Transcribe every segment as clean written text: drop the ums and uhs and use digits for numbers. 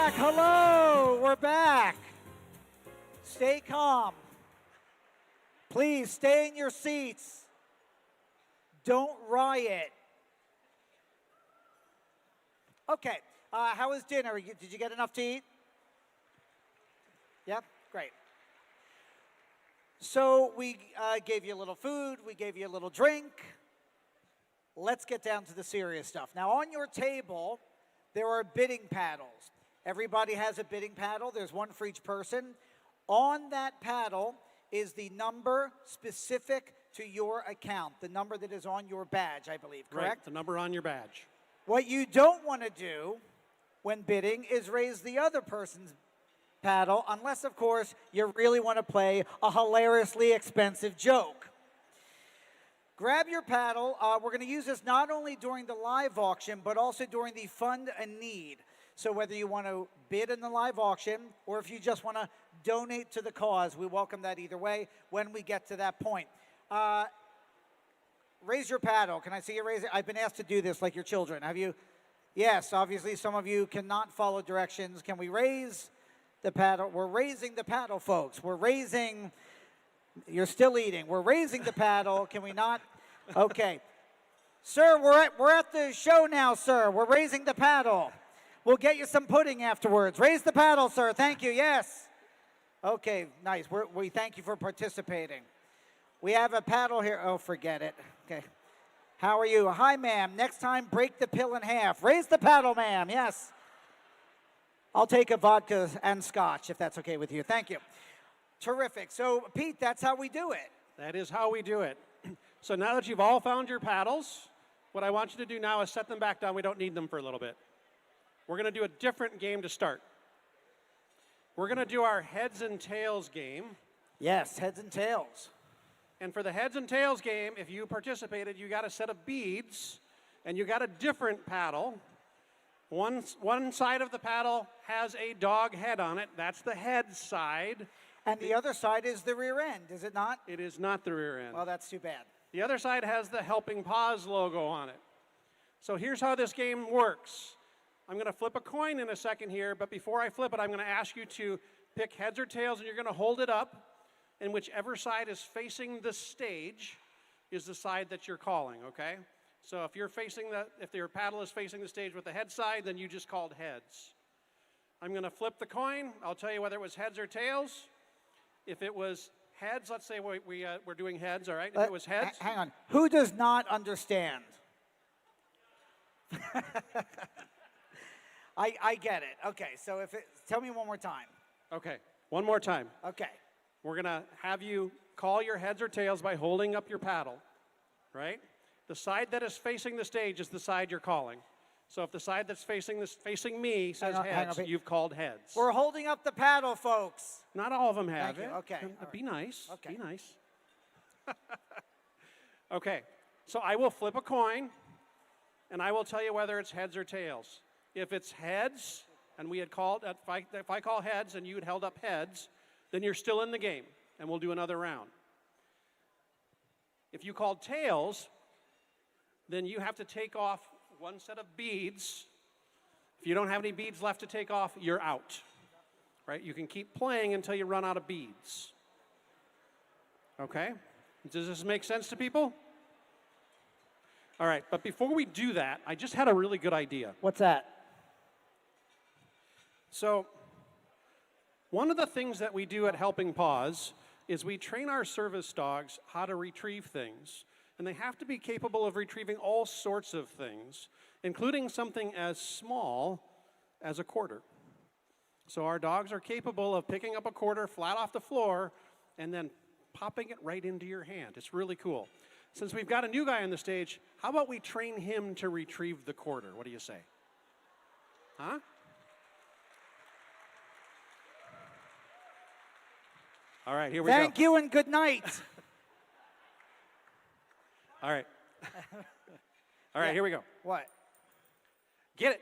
back. Hello, we're back. Stay calm. Please stay in your seats. Don't riot. Okay, how was dinner? Did you get enough to eat? Yep, great. So we gave you a little food, we gave you a little drink. Let's get down to the serious stuff. Now on your table, there are bidding paddles. Everybody has a bidding paddle. There's one for each person. On that paddle is the number specific to your account, the number that is on your badge, I believe, correct? Right, the number on your badge. What you don't want to do when bidding is raise the other person's paddle, unless, of course, you really want to play a hilariously expensive joke. Grab your paddle. We're going to use this not only during the live auction, but also during the Fund a Need. So whether you want to bid in the live auction or if you just want to donate to the cause, we welcome that either way when we get to that point. Raise your paddle. Can I see you raise it? I've been asked to do this like your children. Have you? Yes, obviously some of you cannot follow directions. Can we raise the paddle? We're raising the paddle, folks. We're raising, you're still eating. We're raising the paddle. Can we not? Okay. Sir, we're at the show now, sir. We're raising the paddle. We'll get you some pudding afterwards. Raise the paddle, sir. Thank you. Yes. Okay, nice. We thank you for participating. We have a paddle here. Oh, forget it. Okay. How are you? Hi, ma'am. Next time, break the pill in half. Raise the paddle, ma'am. Yes. I'll take a vodka and scotch, if that's okay with you. Thank you. Terrific. So, Pete, that's how we do it. That is how we do it. So now that you've all found your paddles, what I want you to do now is set them back down. We don't need them for a little bit. We're going to do a different game to start. We're going to do our heads and tails game. Yes, heads and tails. And for the heads and tails game, if you participated, you got a set of beads, and you got a different paddle. One side of the paddle has a dog head on it. That's the head side. And the other side is the rear end, is it not? It is not the rear end. Well, that's too bad. The other side has the Helping Paws logo on it. So here's how this game works. I'm going to flip a coin in a second here, but before I flip it, I'm going to ask you to pick heads or tails, and you're going to hold it up, and whichever side is facing the stage is the side that you're calling, okay? So if your paddle is facing the stage with the head side, then you just called heads. I'm going to flip the coin. I'll tell you whether it was heads or tails. If it was heads, let's say we're doing heads, all right? If it was heads. Hang on. Who does not understand? I get it. Okay, so tell me one more time. Okay, one more time. Okay. We're going to have you call your heads or tails by holding up your paddle, right? The side that is facing the stage is the side you're calling. So if the side that's facing me says heads, you've called heads. We're holding up the paddle, folks. Not all of them have Thank it. you. Okay. Be nice. Okay. Be nice. Okay. So I will flip a coin, and I will tell you whether it's heads or tails. If it's heads, and we had called, if I call heads and you had held up heads, then you're still in the game, and we'll do another round. If you called tails, then you have to take off one set of beads. If you don't have any beads left to take off, you're out. Right? You can keep playing until you run out of beads. Okay? Does this make sense to people? All right, but before we do that, I just had a really good idea. What's that? So, one of the things that we do at Helping Paws is we train our service dogs how to retrieve things. And they have to be capable of retrieving all sorts of things, including something as small as a quarter. So our dogs are capable of picking up a quarter flat off the floor and then popping it right into your hand. It's really cool. Since we've got a new guy on the stage, how about we train him to retrieve the quarter? What do you say? Huh? All right, here we go. Thank you and good night. All right. All right, here we go. What? Get it.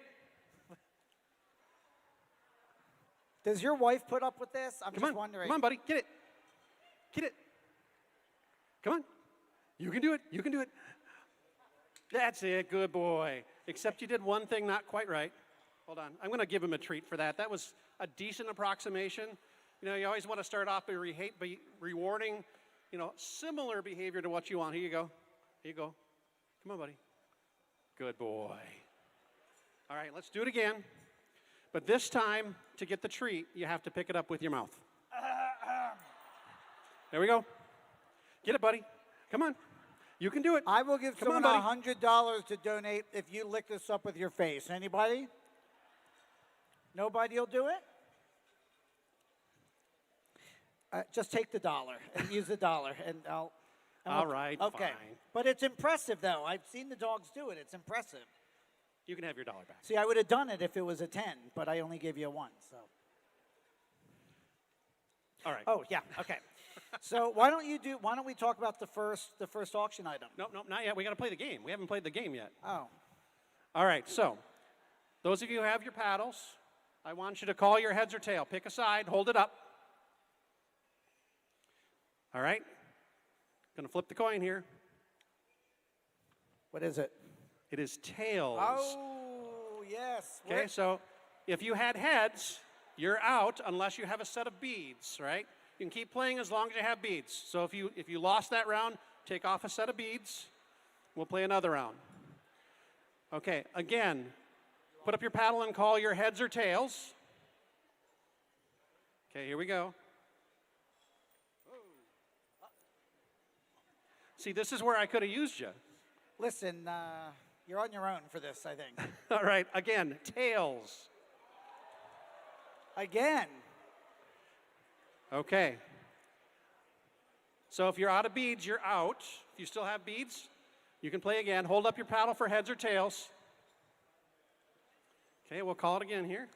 Does your wife put up with this? I'm Come just on. wondering. Come on, buddy. Get it. Get it. Come on. You can do it. You can do it. That's it. Good boy. Except you did one thing not quite right. Hold on. I'm going to give him a treat for that. That was a decent approximation. You know, you always want to start off by rewarding, you know, similar behavior to what you want. Here you go. Here you go. Come on, buddy. Good boy. All right, let's do it again. But this time, to get the treat, you have to pick it up with your mouth. There we go. Get it, buddy. Come on. You can do it. I will give someone $100 to donate if you lick this up with your face. Anybody? Nobody will do it? Just take the dollar and use the dollar, and I'll. All right, okay. fine. But it's impressive, though. I've seen the dogs do it. It's impressive. You can have your dollar back. See, I would have done it if it was a 10, but I only gave you a 1, so. All right. Oh, yeah, okay. So why don't we talk about the first auction item? Nope, not yet. We got to play the game. We haven't played the game yet. Oh. All right, so those of you who have your paddles, I want you to call your heads or tail. Pick a side, hold it up. All right. Going to flip the coin here. What is it? It is tails. Oh, yes. Okay, so if you had heads, you're out unless you have a set of beads, right? You can keep playing as long as you have beads. So if you lost that round, take off a set of beads. We'll play another round. Okay, again, put up your paddle and call your heads or tails. Okay, here we go. See, this is where I could have used you. Listen, you're on your own for this, I think. All right, again, tails. Again. Okay. So if you're out of beads, you're out. If you still have beads, you can play again. Hold up your paddle for heads or tails. Okay, we'll call it again here.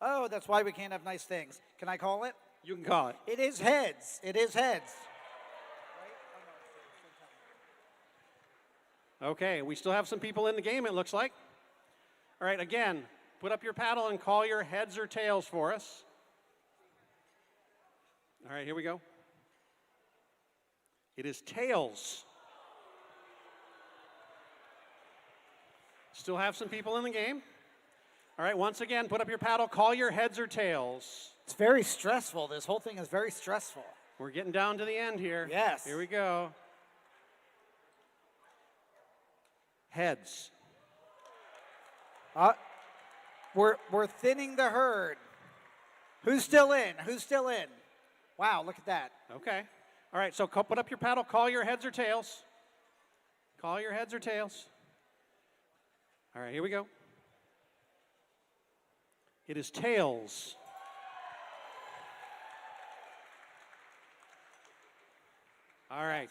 Oh, that's why we can't have nice things. Can I call it? You can call it. It is heads. It is heads. Okay, we still have some people in the game, it looks like. All right, again, put up your paddle and call your heads or tails for us. All right, here we go. It is tails. Still have some people in the game. All right, once again, put up your paddle, call your heads or tails. It's very stressful. This whole thing is very stressful. We're getting down to the end here. Yes. Here we go. Heads. We're thinning the herd. Who's still in? Who's still in? Wow, look at that. Okay. All right, so put up your paddle, call your heads or tails. Call your heads or tails. All right, here we go. It is tails. All right.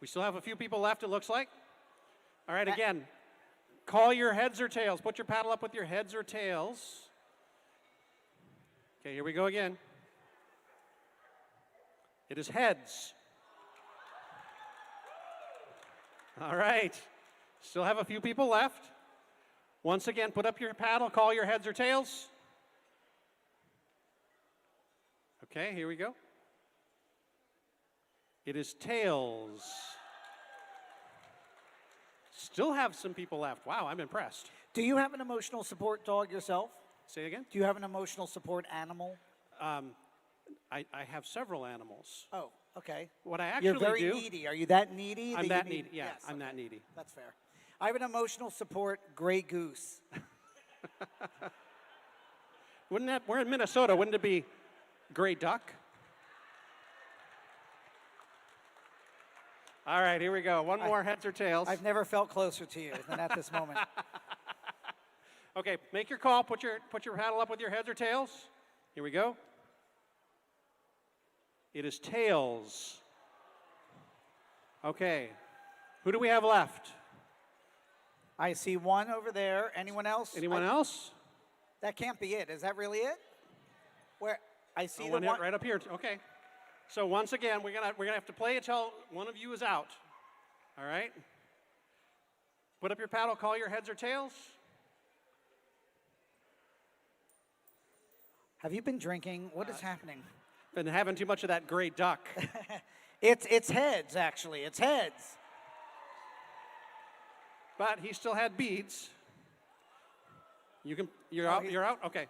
We still have a few people left, it looks like. All right, again, call your heads or tails. Put your paddle up with your heads or tails. Okay, here we go again. It is heads. All right. Still have a few people left. Once again, put up your paddle, call your heads or tails. Okay, here we go. It is tails. Still have some people left. Wow, I'm impressed. Do you have an emotional support dog yourself? Say again? Do you have an emotional support animal? I have several animals. Oh, okay. What I actually You're very do, needy. Are you that needy? I'm that needy. Yeah, Yes, I'm okay. that needy. That's fair. I have an emotional support gray goose. Wouldn't that, we're in Minnesota, wouldn't it be gray duck? All right, here we go. One more heads or tails. I've never felt closer to you than at this moment. Okay, make your call. Put your paddle up with your heads or tails. Here we go. It is tails. Okay. Who do we have left? I see one over there. Anyone else? Anyone else? That can't be it. Is that really it? Where I see the One one right up here. Okay. So once again, we're gonna have to play until one of you is out. All right. Put up your paddle. Call your heads or tails. Have you been drinking? What is happening? Been having too much of that gray duck. It's heads, actually. It's heads. But he still had beads. You're out? You're out? Okay.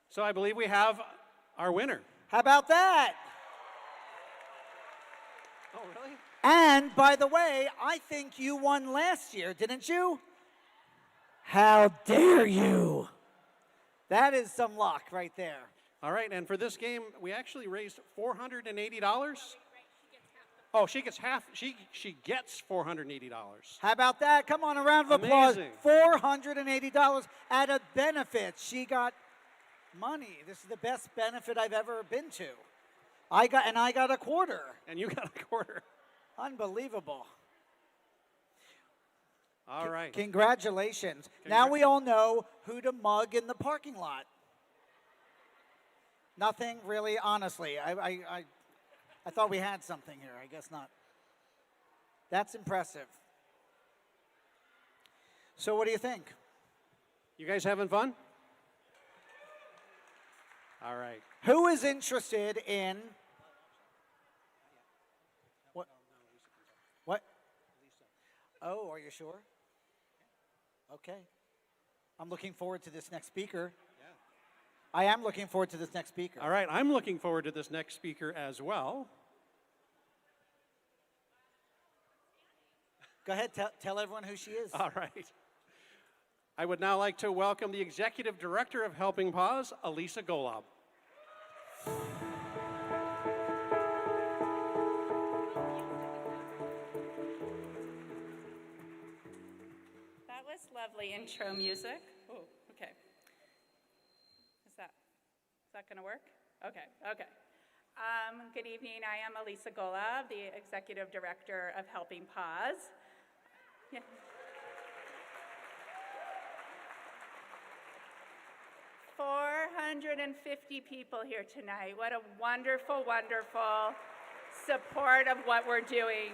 So I believe we have our winner. How about that? Oh, really? And by the way, I think you won last year, didn't you? How dare you? That is some luck right there. All right, and for this game, we actually raised $480. Oh, she gets half. She gets $480. How about that? Come on, a round of applause. Amazing. $480 at a benefit. She got money. This is the best benefit I've ever been to. I got a quarter. And you got a quarter. Unbelievable. All right. Congratulations. Now we all know who to mug in the parking lot. Nothing really, honestly. I thought we had something here. I guess not. That's impressive. So what do you think? You guys having fun? All right. Who is interested in what? What? Oh, are you sure? Okay. I'm looking forward to this next speaker. I am looking forward to this next speaker. All right, I'm looking forward to this next speaker as well. Go ahead, tell everyone who she is. All right. I would now like to welcome the Executive Director of Helping Paws, Elisa Golob. That was lovely intro music. Oh, okay. Is that going to work? Okay. Good evening. I am Elisa Golob, the Executive Director of Helping Paws. Yeah. 450 people here tonight. What a wonderful, wonderful support of what we're doing.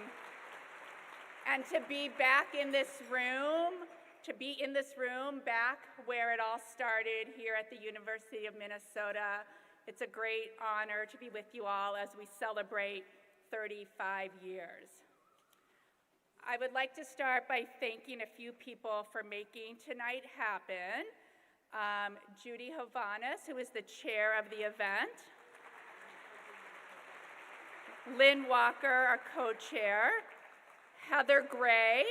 And to be back in this room, back where it all started here at the University of Minnesota, it's a great honor to be with you all as we celebrate 35 years. I would like to start by thanking a few people for making tonight happen. Judy Hovanes, who is the chair of the event. Lynn Walker, our co-chair. Heather Gray.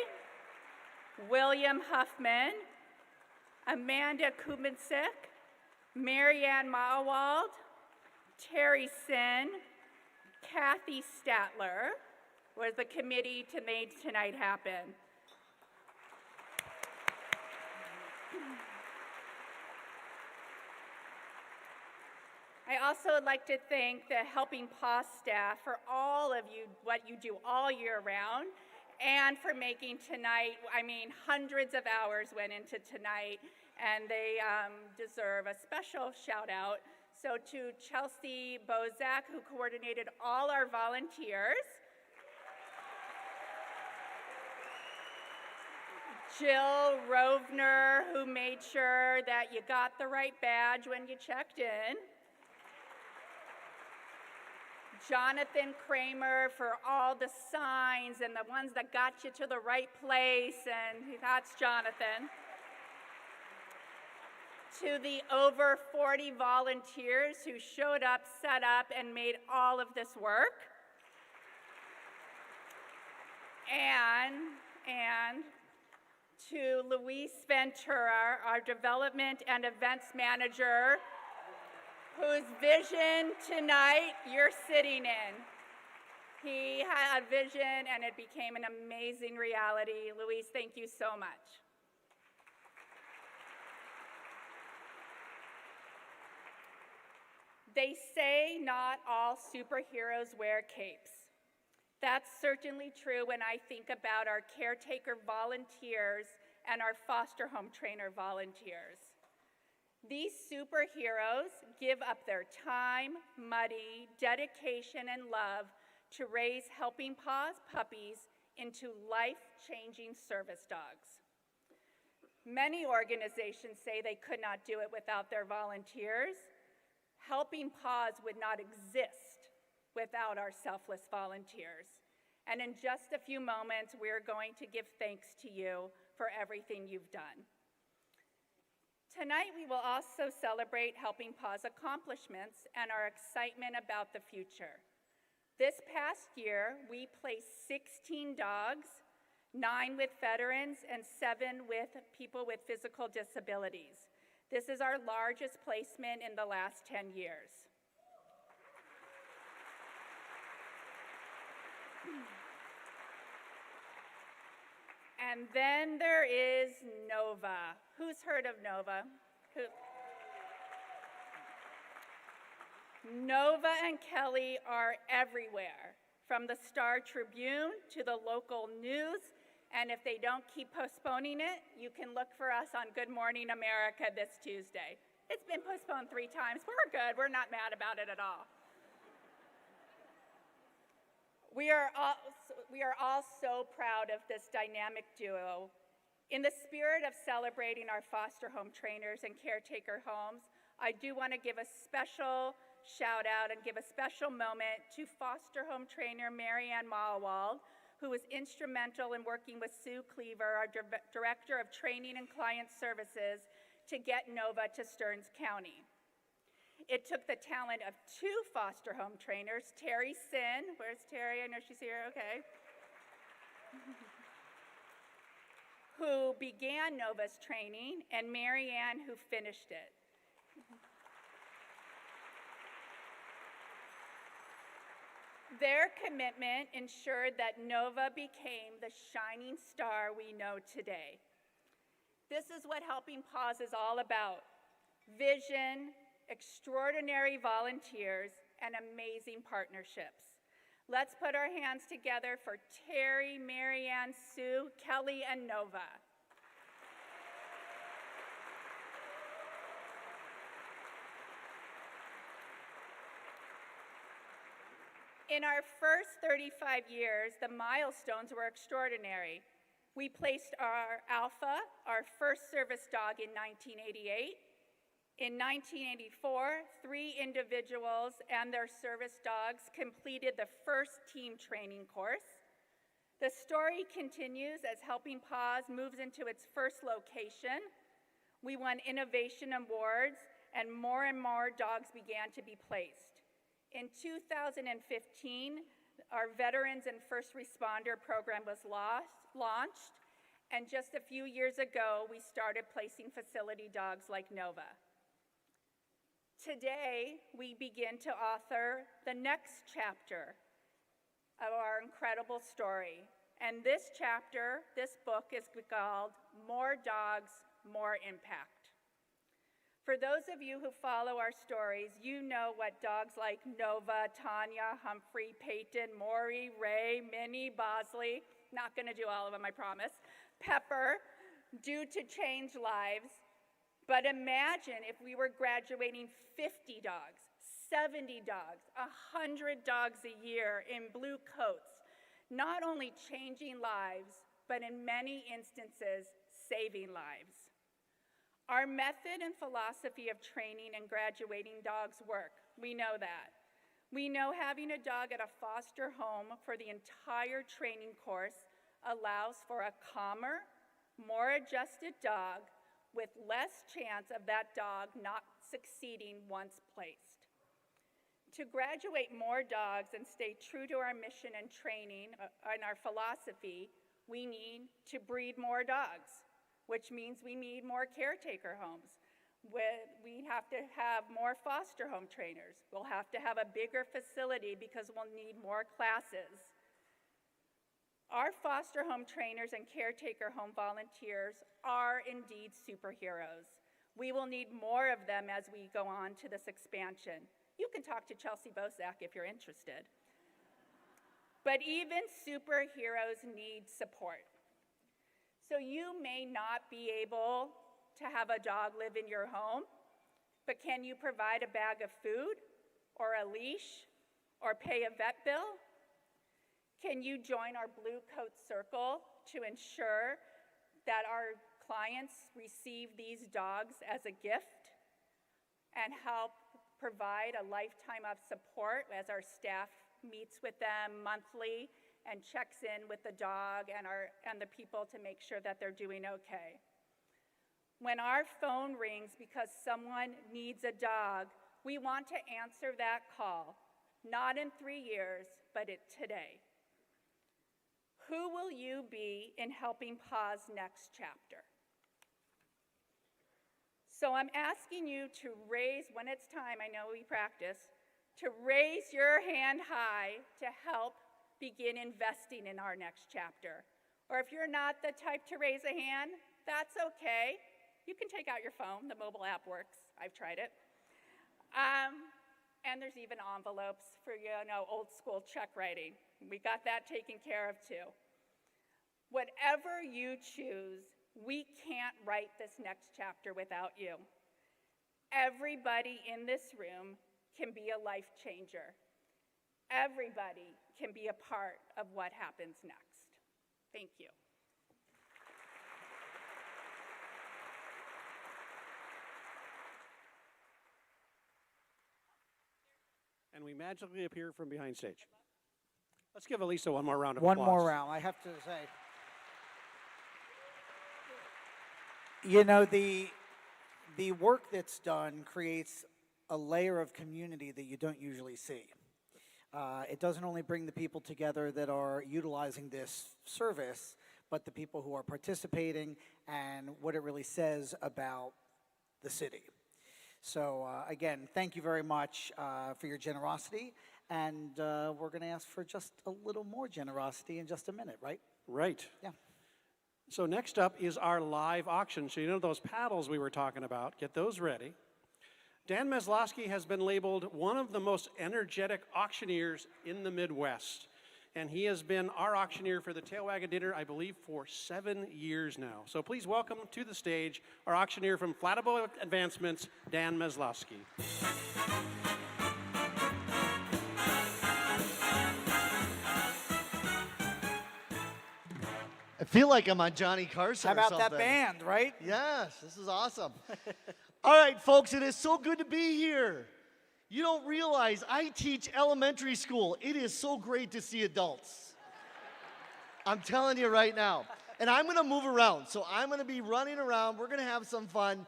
William Huffman. Amanda Kubinsik. Marianne Mawald. Terry Sin. Kathy Statler was the committee to make tonight happen. I also would like to thank the Helping Paws staff for all of you, what you do all year round, and for making tonight, hundreds of hours went into tonight, and they deserve a special shout out. So to Chelsea Bozak, who coordinated all our volunteers, Jill Rovner, who made sure that you got the right badge when you checked in, Jonathan Kramer for all the signs and the ones that got you to the right place, and that's Jonathan. To the over 40 volunteers who showed up, set up, and made all of this work. And to Luis Ventura, our development and events manager, whose vision tonight you're sitting in. He had a vision and it became an amazing reality. Luis, thank you so much. They say not all superheroes wear capes. That's certainly true when I think about our caretaker volunteers and our foster home trainer volunteers. These superheroes give up their time, money, dedication, and love to raise Helping Paws puppies into life-changing service dogs. Many organizations say they could not do it without their volunteers. Helping Paws would not exist without our selfless volunteers. And in just a few moments, we're going to give thanks to you for everything you've done. Tonight, we will also celebrate Helping Paws accomplishments and our excitement about the future. This past year, we placed 16 dogs, 9 with veterans and 7 with people with physical disabilities. This is our largest placement in the last 10 years. And then there is Nova. Who's heard of Nova? Nova and Kelly are everywhere, from the Star Tribune to the local news, and if they don't keep postponing it, you can look for us on Good Morning America this Tuesday. It's been postponed 3 times. We're good. We're not mad about it at all. We are all so proud of this dynamic duo. In the spirit of celebrating our foster home trainers and caretaker homes, I do want to give a special shout out and give a special moment to foster home trainer Marianne Malwald, who was instrumental in working with Sue Cleaver, our Director of Training and Client Services, to get Nova to Stearns County. It took the talent of 2 foster home trainers, Terry Sin, where's Terry? I know she's here, okay. Who began Nova's training, and Marianne, who finished it. Their commitment ensured that Nova became the shining star we know today. This is what Helping Paws is all about: vision, extraordinary volunteers, and amazing partnerships. Let's put our hands together for Terry, Marianne, Sue, Kelly, and Nova. In our first 35 years, the milestones were extraordinary. We placed our Alpha, our first service dog, in 1988. In 1984, 3 individuals and their service dogs completed the first team training course. The story continues as Helping Paws moves into its first location. We won innovation awards, and more dogs began to be placed. In 2015, our Veterans and First Responder program was launched, and just a few years ago, we started placing facility dogs like Nova. Today, we begin to author the next chapter of our incredible story. And this chapter, this book, is called More Dogs, More Impact. For those of you who follow our stories, you know what dogs like Nova, Tanya, Humphrey, Peyton, Maury, Ray, Minnie, Bosley, not gonna do all of them, I promise, Pepper, do to change lives. But imagine if we were graduating 50 dogs, 70 dogs, 100 dogs a year in blue coats, not only changing lives, but in many instances, saving lives. Our method and philosophy of training and graduating dogs work. We know that. We know having a dog at a foster home for the entire training course allows for a calmer, more adjusted dog with less chance of that dog not succeeding once placed. To graduate more dogs and stay true to our mission and training and our philosophy, we need to breed more dogs, which means we need more caretaker homes. We have to have more foster home trainers. We'll have to have a bigger facility because we'll need more classes. Our foster home trainers and caretaker home volunteers are indeed superheroes. We will need more of them as we go on to this expansion. You can talk to Chelsea Bosak if you're interested. But even superheroes need support. So you may not be able to have a dog live in your home, but can you provide a bag of food or a leash or pay a vet bill? Can you join our Blue Coat Circle to ensure that our clients receive these dogs as a gift and help provide a lifetime of support as our staff meets with them monthly and checks in with the dog and the people to make sure that they're doing okay? When our phone rings because someone needs a dog, we want to answer that call, not in 3 years, but today. Who will you be in Helping Paws' next chapter? So I'm asking you to raise, when it's time, I know we practice, to raise your hand high to help begin investing in our next chapter. Or if you're not the type to raise a hand, that's okay. You can take out your phone. The mobile app works. I've tried it. And there's even envelopes for, old school check writing. We got that taken care of too. Whatever you choose, we can't write this next chapter without you. Everybody in this room can be a life changer. Everybody can be a part of what happens next. Thank you. And we magically appear from behind stage. Let's give Elisa one more round of applause. One more round, I have to say. You know, the work that's done creates a layer of community that you don't usually see. It doesn't only bring the people together that are utilizing this service, but the people who are participating and what it really says about the city. So again, thank you very much for your generosity, and we're going to ask for just a little more generosity in just a minute, right? Right. Yeah. So next up is our live auction. So you know those paddles we were talking about, get those ready. Dan Meslowski has been labeled one of the most energetic auctioneers in the Midwest. And he has been our auctioneer for the Tail Waggin Dinner, I believe, for 7 years now. So please welcome to the stage our auctioneer from Flattable Advancements, Dan Meslowski. I feel like I'm on Johnny Carson How or about something. that band, right? Yes, this is awesome. All right, folks, it is so good to be here. You don't realize I teach elementary school. It is so great to see adults. I'm telling you right now. And I'm going to move around. So I'm going to be running around. We're going to have some fun.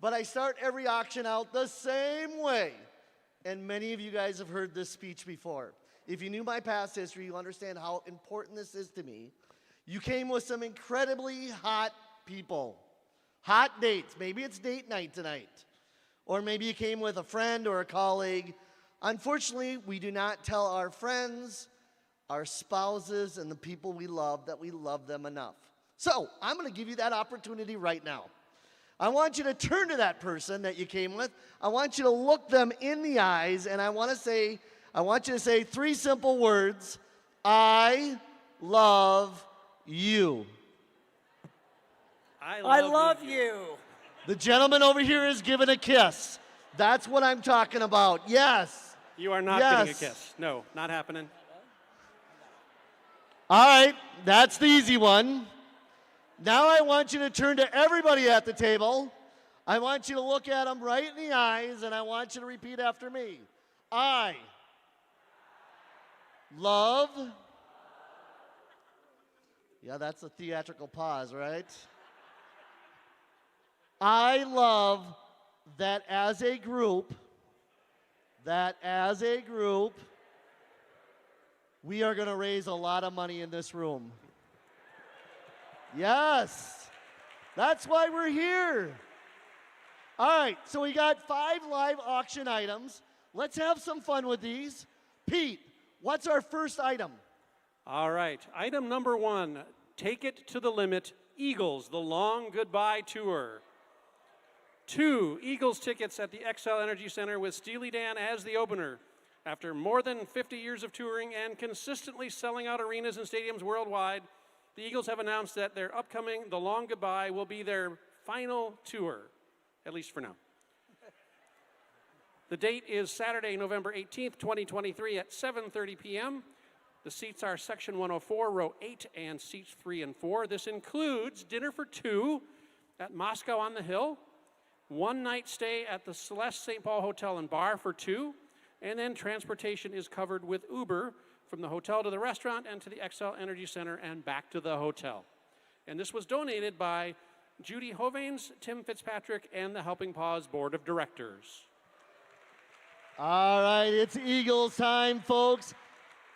But I start every auction out the same way. And many of you guys have heard this speech before. If you knew my past history, you understand how important this is to me. You came with some incredibly hot people. Hot dates. Maybe it's date night tonight. Or maybe you came with a friend or a colleague. Unfortunately, we do not tell our friends, our spouses, and the people we love that we love them enough. So, I'm going to give you that opportunity right now. I want you to turn to that person that you came with. I want you to look them in the eyes, and I want you to say 3 simple words. I love you. I love you. The gentleman over here is giving a kiss. That's what I'm talking about. Yes. You are not getting a kiss. No, not happening. All right, that's the easy one. Now I want you to turn to everybody at the table. I want you to look at them right in the eyes, and I want you to repeat after me. I love. Yeah, that's a theatrical pause, right? I love that as a group, we are going to raise a lot of money in this room. Yes, that's why we're here. All right, so we got 5 live auction items. Let's have some fun with these. Pete, what's our first item? All right, item number 1, Take It to the Limit, Eagles, the Long Goodbye Tour. 2, Eagles tickets at the XL Energy Center with Steely Dan as the opener. After more than 50 years of touring and consistently selling out arenas and stadiums worldwide, the Eagles have announced that their upcoming The Long Goodbye will be their final tour, at least for now. The date is Saturday, November 18th, 2023 at 7:30 p.m. The seats are section 104, row 8, and seats 3 and 4. This includes dinner for 2 at Moscow on the Hill, 1-night stay at the Celeste St. Paul Hotel and Bar for 2, and then transportation is covered with Uber from the hotel to the restaurant and to the XL Energy Center and back to the hotel. And this was donated by Judy Hovanes, Tim Fitzpatrick, and the Helping Paws Board of Directors. All right, it's Eagles time, folks.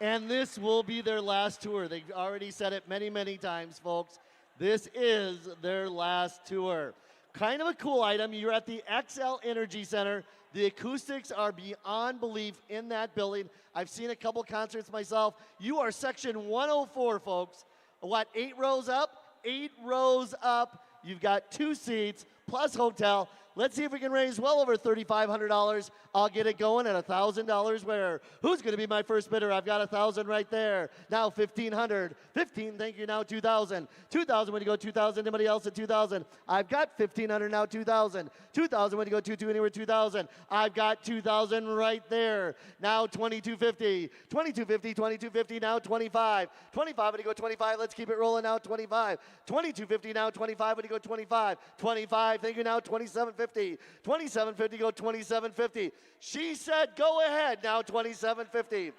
And this will be their last tour. They've already said it many, many times, folks. This is their last tour. Kind of a cool item. You're at the XL Energy Center. The acoustics are beyond belief in that building. I've seen a couple concerts myself. You are section 104, folks. What, 8 rows up? 8 rows up. You've got 2 seats plus hotel. Let's see if we can raise well over $3,500. I'll get it going at $1,000 where? Who's going to be my first bidder? I've got 1,000 right there. Now 1,500. 15, thank you, now 2,000. 2,000 when you go 2,000. Anybody else at 2,000? I've got 1,500 now 2,000. 2,000 when you go 2,2 anywhere 2,000. I've got 2,000 right there. Now 2,250. 2,250, 2,250, now 25. 25 when you go 25. Let's keep it rolling now 25. 2,250 now 25 when you go 25. 25, thank you, now 2,750. 2,750, go 2,750. She said, go ahead, now 2,750.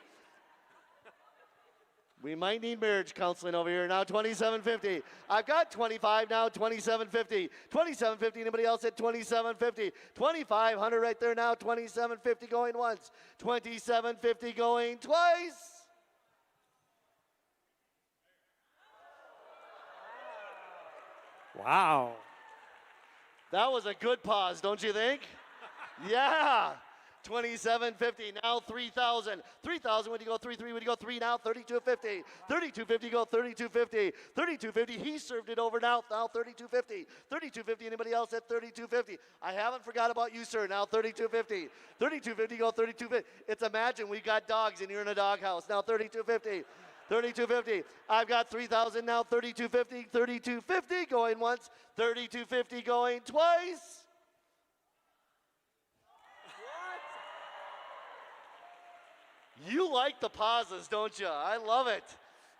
We might need marriage counseling over here, now 2,750. I've got 25, now 2,750. 2,750, anybody else at 2,750? 2,500 right there now, 2,750 going once. 2,750 going twice. Wow. That was a good pause, don't you think? Yeah. 2,750, now 3,000. 3,000 when you go 3, 3 when you go 3, now 3,250. 3,250, go 3,250. 3,250, he served it over now 3,250. 3,250, anybody else at 3,250? I haven't forgot about you, sir, now 3,250. 3,250, go 3,250. It's imagine we got dogs and you're in a doghouse, now 3,250. 3,250. I've got 3,000 now, 3,250, 3,250 going once, 3,250 going twice. What? You like the pauses, don't you? I love it.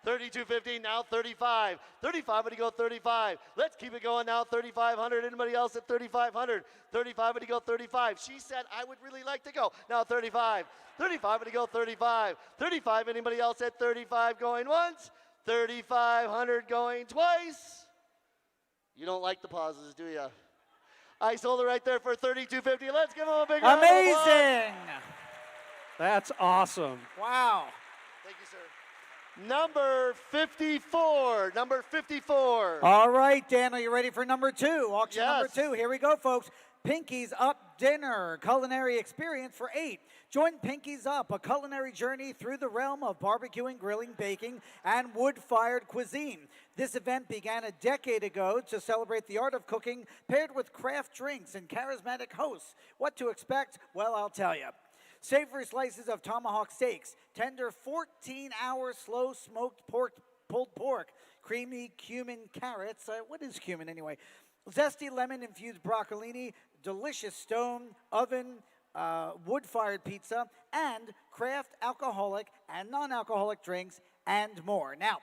3,250, now 35. 35, when you go 35. Let's keep it going now, 3,500. Anybody else at 3,500? 35, when you go 35. She said, I would really like to go. Now 35. 35, when you go 35. 35, anybody else at 35 going once? 3,500 going twice. You don't like the pauses, do you? I sold it right there for 3,250. Let's give them a big round of applause. Amazing. That's awesome. Wow. Thank you, sir. Number 54. Number 54. All right, Dan, are you ready for number 2? Auction Yes. number 2. Here we go, folks. Pinky's Up Dinner, culinary experience for 8. Join Pinky's Up, a culinary journey through the realm of barbecuing, grilling, baking, and wood-fired cuisine. This event began a decade ago to celebrate the art of cooking paired with craft drinks and charismatic hosts. What to expect? Well, I'll tell you. Savory slices of tomahawk steaks, tender 14-hour slow-smoked pulled pork, creamy cumin carrots. What is cumin anyway? Zesty lemon-infused broccolini, delicious stone, oven, wood-fired pizza, and craft alcoholic and non-alcoholic drinks, and more. Now,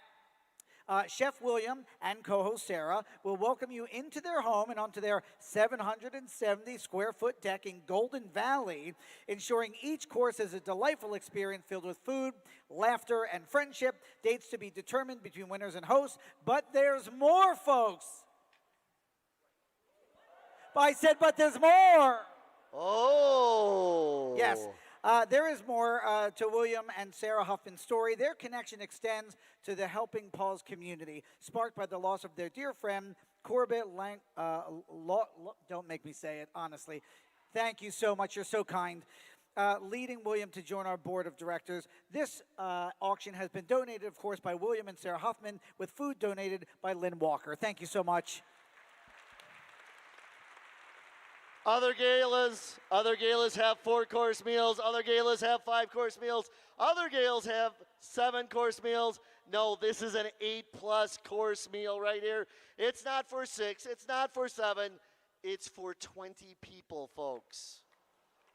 Chef William and co-host Sarah will welcome you into their home and onto their 770-square-foot deck in Golden Valley, ensuring each course is a delightful experience filled with food, laughter, and friendship. Dates to be determined between winners and hosts, but there's more, folks. I said, but there's more. Oh. Yes. There is more to William and Sarah Huffman's story. Their connection extends to the Helping Paws community, sparked by the loss of their dear friend, Corbett don't make me say it, honestly. Thank you so much. You're so kind. Leading William to join our board of directors. This auction has been donated, of course, by William and Sarah Huffman, with food donated by Lynn Walker. Thank you so much. Other galas have 4-course meals. Other galas have 5-course meals. Other galas have 7-course meals. No, this is an 8+ course meal right here. It's not for 6. It's not for 7. It's for 20 people, folks.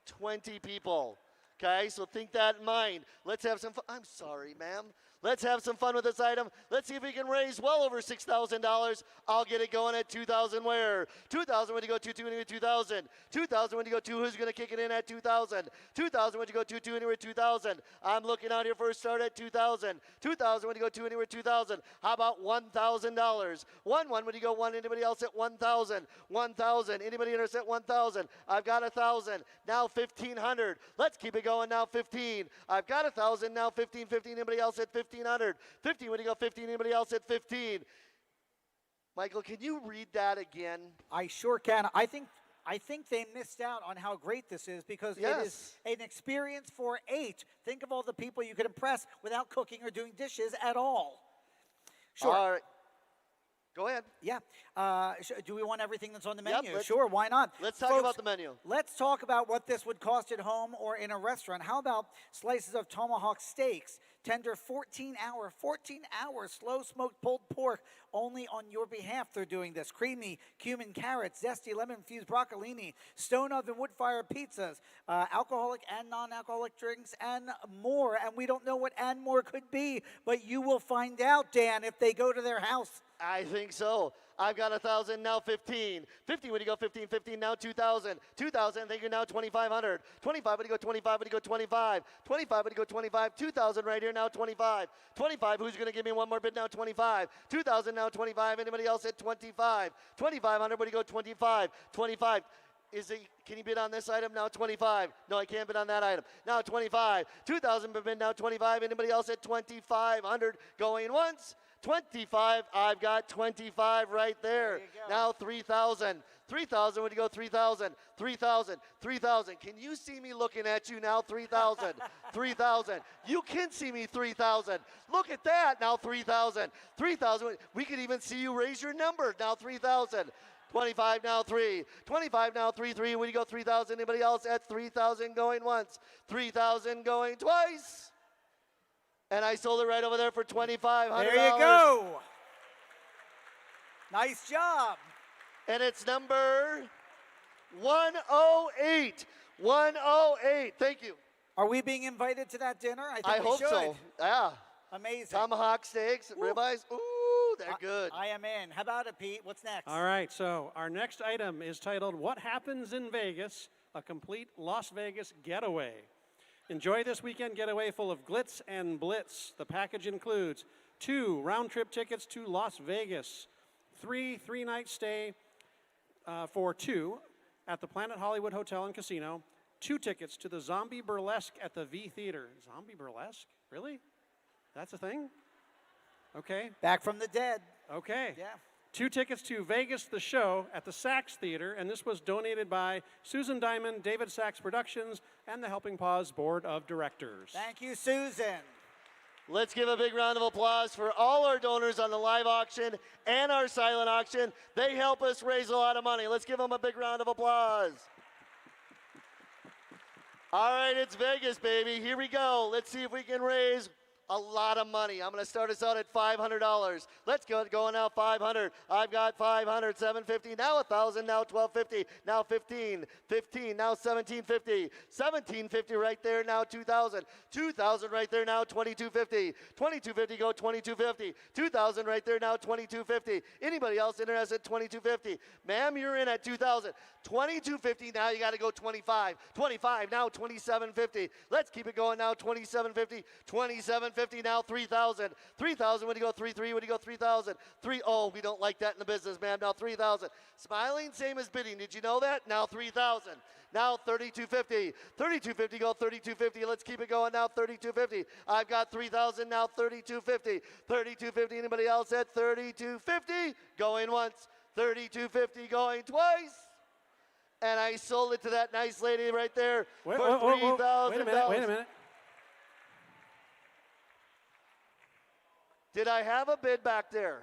20 people. Okay, so think that in mind. Let's have some fun. I'm sorry, ma'am. Let's have some fun with this item. Let's see if we can raise well over $6,000. I'll get it going at 2,000 where? 2,000 when you go 2, anywhere 2,000. 2,000 when you go 2, who's going to kick it in at 2,000? 2,000 when you go 2, anywhere 2,000. I'm looking out here for a start at 2,000. 2,000 when you go 2, anywhere 2,000. How about $1,000? 1 when you go 1, anybody else at 1,000? 1,000, anybody else at 1,000? I've got 1,000, now 1,500. Let's keep it going now, 15. I've got 1,000, now 15, anybody else at 1,500? 15 when you go 15, anybody else at 15? Michael, can you read that again? I sure can. I think they missed out on how great this is because it is an experience for 8. Think of all the people you could impress without cooking or doing dishes at all. Sure. All right. Go ahead. Yeah. Do we want everything that's on the menu? Yep, Sure, why not? Let's talk Folks, about the menu. Let's talk about what this would cost at home or in a restaurant. How about slices of tomahawk steaks, tender 14-hour slow-smoked pulled pork, only on your behalf they're doing this. Creamy cumin carrots, zesty lemon-infused broccolini, stone oven wood-fire pizzas, alcoholic and non-alcoholic drinks, and more. And we don't know what and more could be, but you will find out, Dan, if they go to their house. I think so. I've got 1,000, now 15. 15 when you go 15, now 2,000. 2,000, thank you, now 2,500. 25 when you go 25, when you go 25. 25 when you go 25, 2,000 right here, now 25. 25, who's going to give me one more bid now? 25. 2,000, now 25. Anybody else at 25? 2,500 when you go 25. 25. Can you bid on this item? Now 25. No, I can't bid on that item. Now 25. 2,000 bid, now 25. Anybody else at 2,500? Going once. 25, I've got 25 right there. Now 3,000. 3,000, when you go 3,000. 3,000. 3,000. Can you see me looking at you now? 3,000. 3,000. You can see me 3,000. Look at that. Now 3,000. 3,000. We could even see you raise your number. Now 3,000. 25 now 3. 25 now 3. When you go 3,000. Anybody else at 3,000 going once? 3,000 going twice. And I sold it right over there for $2,500. There you go. Nice job. And it's number 108. 108. Thank you. Are we being invited to that dinner? I think we hope should. so. Yeah. Amazing. Tomahawk steaks, ribeyes. Ooh, they're good. I am in. How about it, Pete? What's next? All right, so our next item is titled What Happens in Vegas? A Complete Las Vegas Getaway. Enjoy this weekend getaway full of glitz and blitz. The package includes 2 round-trip tickets to Las Vegas, 3 three-night stay for 2 at the Planet Hollywood Hotel and Casino, 2 tickets to the Zombie Burlesque at the V Theater. Zombie Burlesque? Really? That's a thing? Okay. Back from the dead. Okay. Yeah. 2 tickets to Vegas, the show, at the Sachs Theater, and this was donated by Susan Diamond, David Sachs Productions, and the Helping Paws Board of Directors. Thank you, Susan. Let's give a big round of applause for all our donors on the live auction and our silent auction. They help us raise a lot of money. Let's give them a big round of applause. All right, it's Vegas, baby. Here we go. Let's see if we can raise a lot of money. I'm going to start us out at $500. Let's go now 500. I've got 500, 750, now 1,000, now 1,250, now 15, 15, now 1,750, 1,750 right there, now 2,000, 2,000 right there, now 2,250, 2,250 go 2,250, 2,000 right there, now 2,250. Anybody else interested at 2,250? Ma'am, you're in at 2,000. 2,250, now you got to go 25. 25, now 2,750. Let's keep it going now, 2,750, 2,750, now 3,000. 3,000, when you go 3, when you go 3,000. 3, oh, we don't like that in the business, ma'am. Now 3,000. Smiling, same as bidding. Did you know that? Now 3,000. Now 3,250. 3,250, go 3,250. Let's keep it going now, 3,250. I've got 3,000, now 3,250. 3,250, anybody else at 3,250? Going once. 3,250, going twice. And I sold it to that nice lady right there for $3,000. Wait a minute. Did I have a bid back there?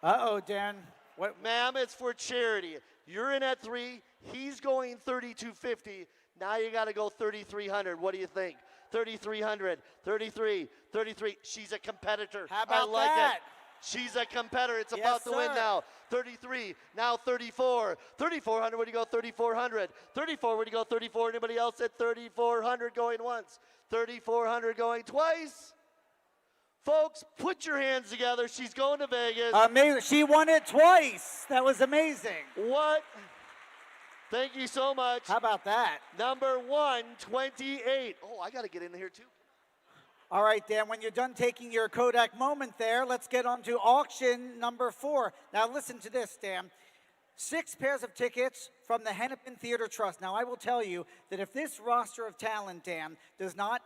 Uh-oh, Dan. What? Ma'am, it's for charity. You're in at 3. He's going 3,250. Now you got to go 3,300. What do you think? 3,300, 33, 33. She's a competitor. How about I like that? it. She's a competitor. It's Yes, about to win sir. now. 33, now 34. 3,400, where do you go? 3,400. 34, where do you go? 34. Anybody else at 3,400 going once? 3,400 going twice? Folks, put your hands together. She's going to Vegas. Amazing. She won it twice. That was amazing. What? Thank you so much. How about that? Number 128. Oh, I got to get in here too. All right, Dan, when you're done taking your Kodak moment there, let's get on to auction number 4. Now, listen to this, Dan. 6 pairs of tickets from the Hennepin Theater Trust. Now, I will tell you that if this roster of talent, Dan, does not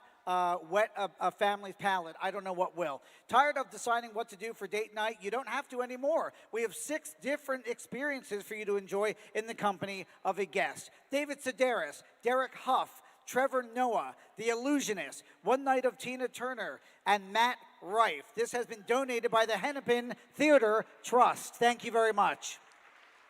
whet a family's palate, I don't know what will. Tired of deciding what to do for date night? You don't have to anymore. We have 6 different experiences for you to enjoy in the company of a guest. David Sedaris, Derek Huff, Trevor Noah, The Illusionist, One Night of Tina Turner, and Matt Rife. This has been donated by the Hennepin Theater Trust. Thank you very much.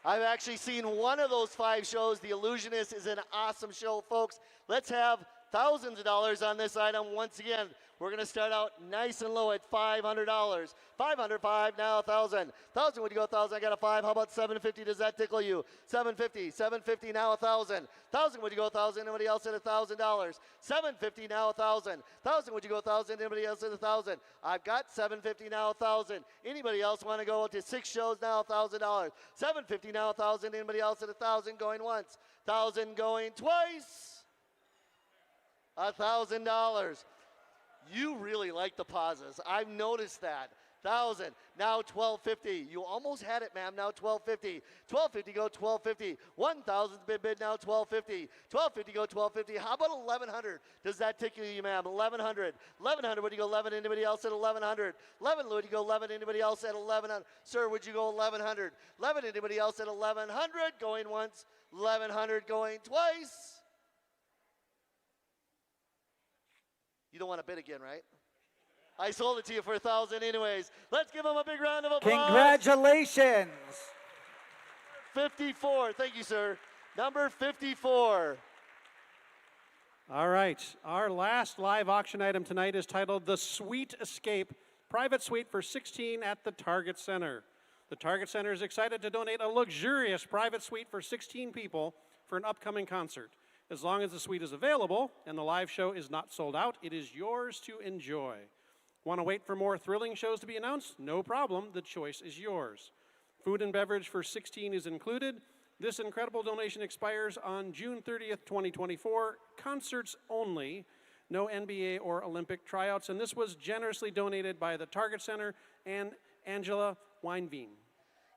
I've actually seen one of those 5 shows. The Illusionist is an awesome show, folks. Let's have thousands of dollars on this item. Once again, we're going to start out nice and low at $500. 505, now 1,000. 1,000, would you go 1,000? I got a 5. How about 750? Does that tickle you? 750. 750, now 1,000. 1,000, would you go 1,000? Anybody else at $1,000? 750, now 1,000. 1,000, would you go 1,000? Anybody else at 1,000? I've got 750, now 1,000. Anybody else want to go to 6 shows now? $1,000. 750, now 1,000. Anybody else at 1,000 going once? 1,000 going twice. $1,000. You really like the pauses. I've noticed that. 1,000. Now 1,250. You almost had it, ma'am. Now 1,250. 1,250, go 1,250. 1,000's been bid, now 1,250. 1,250, go 1,250. How about 1,100? Does that tickle you, ma'am? 1,100. 1,100, would you go 11? Anybody else at 1,100? 11, would you go 11? Anybody else at 1,100? Sir, would you go 1,100? 11, anybody else at 1,100? Going once. 1,100 going twice. You don't want to bid again, right? I sold it to you for 1,000 anyways. Let's give them a big round of applause. Congratulations. 54. Thank you, sir. Number 54. All right, our last live auction item tonight is titled The Suite Escape, private suite for 16 at the Target Center. The Target Center is excited to donate a luxurious private suite for 16 people for an upcoming concert. As long as the suite is available and the live show is not sold out, it is yours to enjoy. Want to wait for more thrilling shows to be announced? No problem, the choice is yours. Food and beverage for 16 is included. This incredible donation expires on June 30th, 2024. Concerts only, no NBA or Olympic tryouts, and this was generously donated by the Target Center and Angela Weinveen.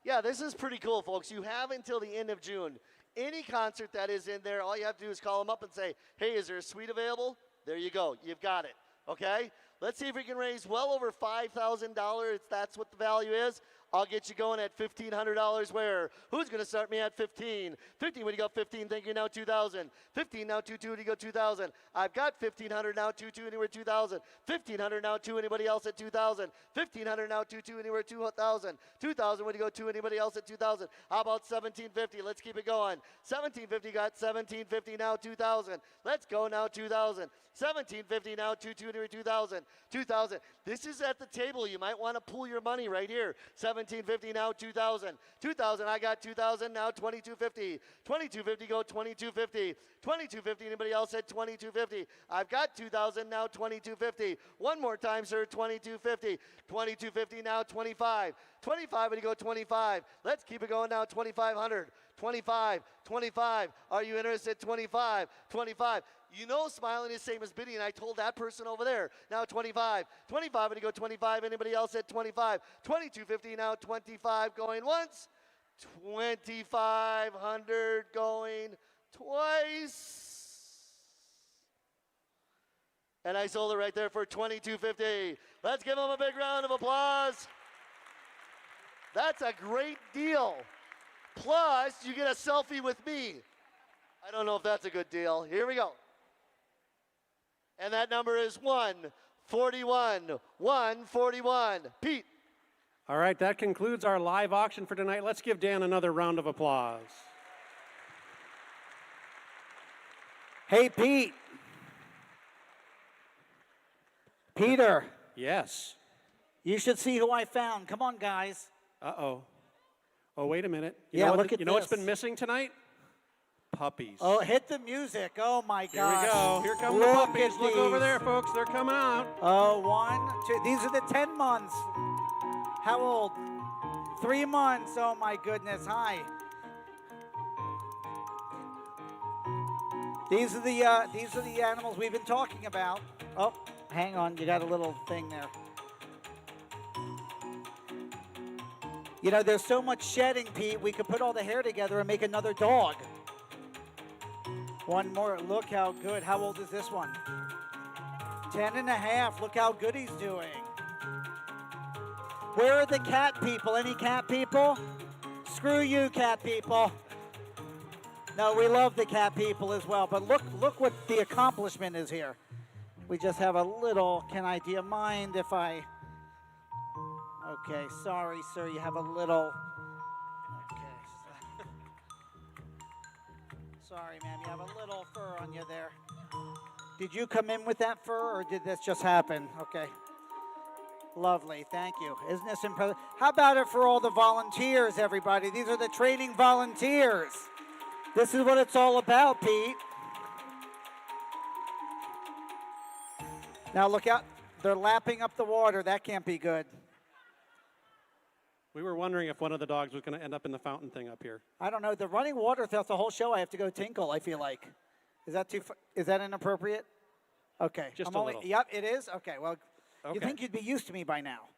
Yeah, this is pretty cool, folks. You have until the end of June. Any concert that is in there, all you have to do is call them up and say, hey, is there a suite available? There you go. You've got it. Okay? Let's see if we can raise well over $5,000 if that's what the value is. I'll get you going at $1,500 where? Who's going to start me at 15? 15, when you go 15, thank you, now 2,000. 15, now 2, when you go 2,000. I've got 1,500, now 2, anywhere 2,000. 1,500, now 2, anybody else at 2,000. 1,500, now 2, anywhere 2,000. 2,000, when you go 2, anybody else at 2,000. How about 1,750? Let's keep it going. 1,750, got 1,750, now 2,000. Let's go now 2,000. 1,750, now 2, anywhere 2,000. 2,000. This is at the table. You might want to pool your money right here. 1,750, now 2,000. 2,000, I got 2,000, now 2,250. 2,250, go 2,250. 2,250, anybody else at 2,250? I've got 2,000, now 2,250. One more time, sir, 2,250. 2,250, now 25. 25, when you go 25. Let's keep it going now, 2,500. 25, 25. Are you interested? 25, 25. You know smiling is same as bidding, and I told that person over there. Now 25. 25, when you go 25. Anybody else at 25? 2,250, now 25 going once. 2,500 going twice. And I sold it right there for 2,250. Let's give them a big round of applause. That's a great deal. Plus, you get a selfie with me. I don't know if that's a good deal. Here we go. And that number is 141. 141. Pete. All right, that concludes our live auction for tonight. Let's give Dan another round of applause. Hey, Pete. Peter. Yes. You should see who I found. Come on, guys. Uh-oh. Oh, wait a minute. Look at you know what's this. been missing tonight? Puppies. Oh, hit the music. Oh, my Here gosh. we go. Here come Look the puppies. at Look over these. there, folks. They're coming out. Oh, 1, 2. These are the 10 months. How old? 3 months. Oh, my goodness. Hi. These are the animals we've been talking about. Oh, hang on. You got a little thing there. You know, there's so much shedding, Pete. We could put all the hair together and make another dog. One more. Look how good. How old is this one? 10 and a half. Look how good he's doing. Where are the cat people? Any cat people? Screw you, cat people. No, we love the cat people as well. But look what the accomplishment is here. We just have a little. Do you mind if I? Okay, sorry, sir. You have a little. Okay. Sorry, ma'am. You have a little fur on you there. Did you come in with that fur, or did this just happen? Okay. Lovely, thank you. Isn't this impressive? How about it for all the volunteers, everybody? These are the training volunteers. This is what it's all about, Pete. Now look out. They're lapping up the water. That can't be good. We were wondering if one of the dogs was going to end up in the fountain thing up here. I don't know. The running water throughout the whole show, I have to go tinkle, I feel like. Is that inappropriate? Okay. Just a little. Yep, it is? Okay, well, Okay. you'd think you'd be used to me by now.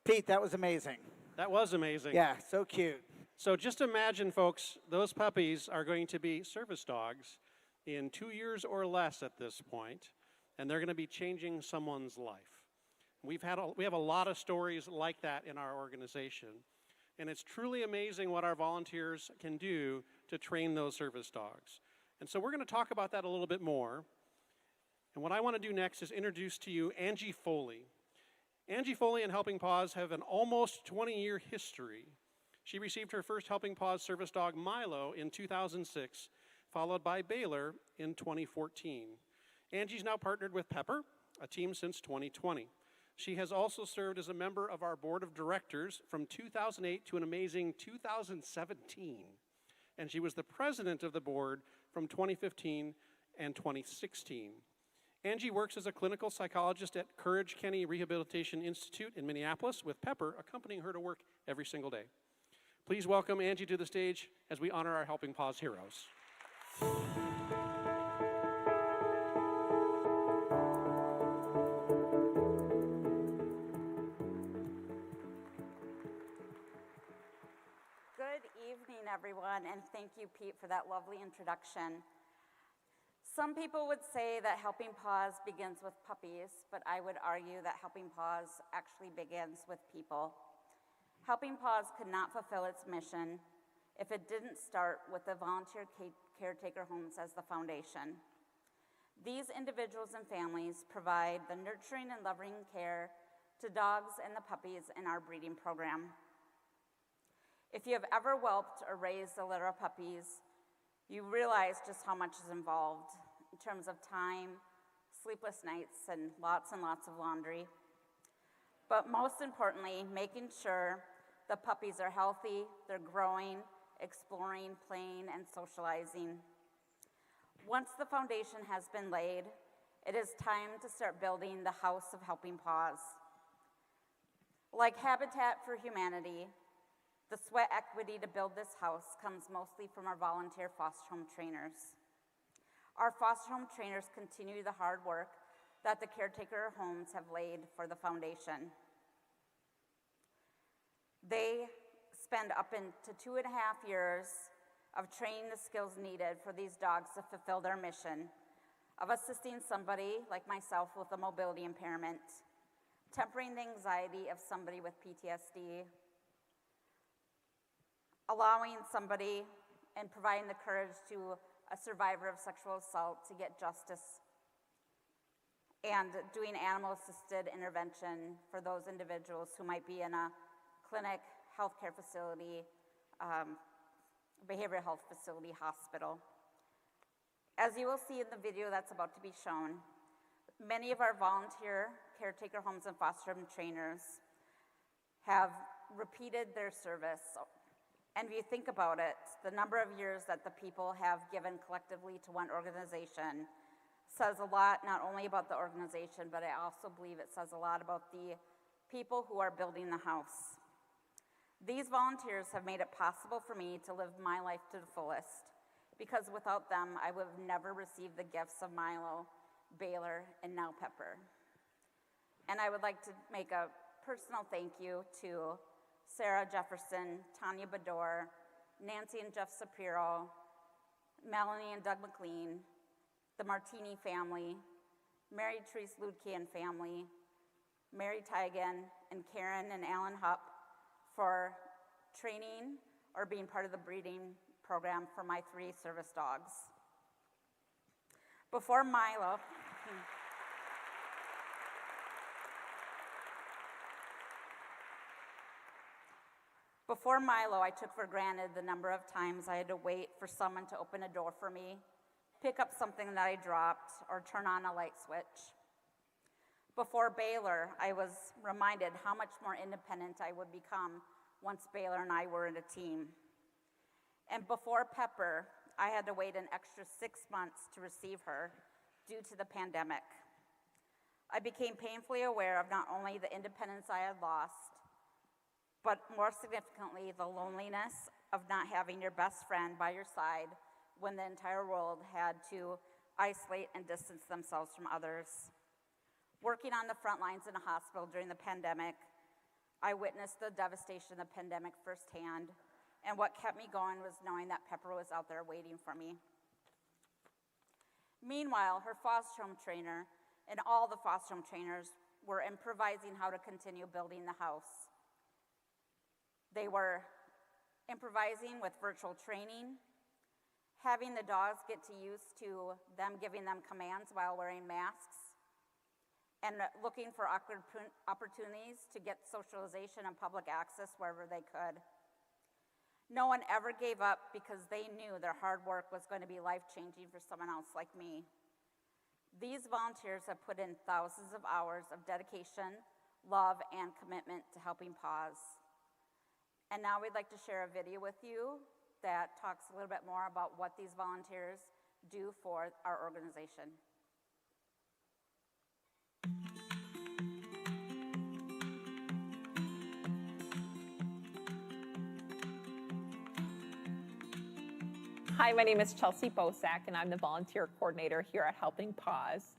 Pete, that was amazing. That was amazing. Yeah, so cute. So just imagine, folks, those puppies are going to be service dogs in 2 years or less at this point, and they're going to be changing someone's life. We have a lot of stories like that in our organization, and it's truly amazing what our volunteers can do to train those service dogs. And so we're going to talk about that a little bit more. And what I want to do next is introduce to you Angie Foley. Angie Foley and Helping Paws have an almost 20-year history. She received her first Helping Paws service dog, Milo, in 2006, followed by Baylor in 2014. Angie's now partnered with Pepper, a team since 2020. She has also served as a member of our board of directors from 2008 to an amazing 2017. And she was the president of the board from 2015 and 2016. Angie works as a clinical psychologist at Courage Kenny Rehabilitation Institute in Minneapolis, with Pepper accompanying her to work every single day. Please welcome Angie to the stage as we honor our Helping Paws heroes. Good evening, everyone, and thank you, Pete, for that lovely introduction. Some people would say that Helping Paws begins with puppies, but I would argue that Helping Paws actually begins with people. Helping Paws could not fulfill its mission if it didn't start with the volunteer caretaker homes as the foundation. These individuals and families provide the nurturing and loving care to dogs and the puppies in our breeding program. If you have ever whelped or raised a litter of puppies, you realize just how much is involved in terms of time, sleepless nights, and lots of laundry. But most importantly, making sure the puppies are healthy, they're growing, exploring, playing, and socializing. Once the foundation has been laid, it is time to start building the house of Helping Paws. Like Habitat for Humanity, the sweat equity to build this house comes mostly from our volunteer foster home trainers. Our foster home trainers continue the hard work that the caretaker homes have laid for the foundation. They spend up into 2.5 years of training the skills needed for these dogs to fulfill their mission of assisting somebody like myself with a mobility impairment, tempering the anxiety of somebody with PTSD, allowing somebody and providing the courage to a survivor of sexual assault to get justice, and doing animal-assisted intervention for those individuals who might be in a clinic, healthcare facility, behavioral health facility, hospital. As you will see in the video that's about to be shown, many of our volunteer caretaker homes and foster home trainers have repeated their service. And if you think about it, the number of years that the people have given collectively to one organization says a lot, not only about the organization, but I also believe it says a lot about the people who are building the house. These volunteers have made it possible for me to live my life to the fullest, because without them, I would have never received the gifts of Milo, Baylor, and now Pepper. And I would like to make a personal thank you to Sarah Jefferson, Tanya Bador, Nancy and Jeff Sapiro, Melanie and Doug McLean, the Martini family, Mary Therese Ludke and family, Mary Tigan, and Karen and Alan Hupp for training or being part of the breeding program for my 3 service dogs. Before Milo, I took for granted the number of times I had to wait for someone to open a door for me, pick up something that I dropped, or turn on a light switch. Before Baylor, I was reminded how much more independent I would become once Baylor and I were in a team. And before Pepper, I had to wait an extra 6 months to receive her due to the pandemic. I became painfully aware of not only the independence I had lost, but more significantly, the loneliness of not having your best friend by your side when the entire world had to isolate and distance themselves from others. Working on the front lines in a hospital during the pandemic, I witnessed the devastation of the pandemic firsthand, and what kept me going was knowing that Pepper was out there waiting for me. Meanwhile, her foster home trainer and all the foster home trainers were improvising how to continue building the house. They were improvising with virtual training, having the dogs get used to them giving them commands while wearing masks, and looking for opportunities to get socialization and public access wherever they could. No one ever gave up because they knew their hard work was going to be life-changing for someone else like me. These volunteers have put in thousands of hours of dedication, love, and commitment to Helping Paws. And now we'd like to share a video with you that talks a little bit more about what these volunteers do for our organization. Hi, my name is Chelsea Bosak, and I'm the volunteer coordinator here at Helping Paws.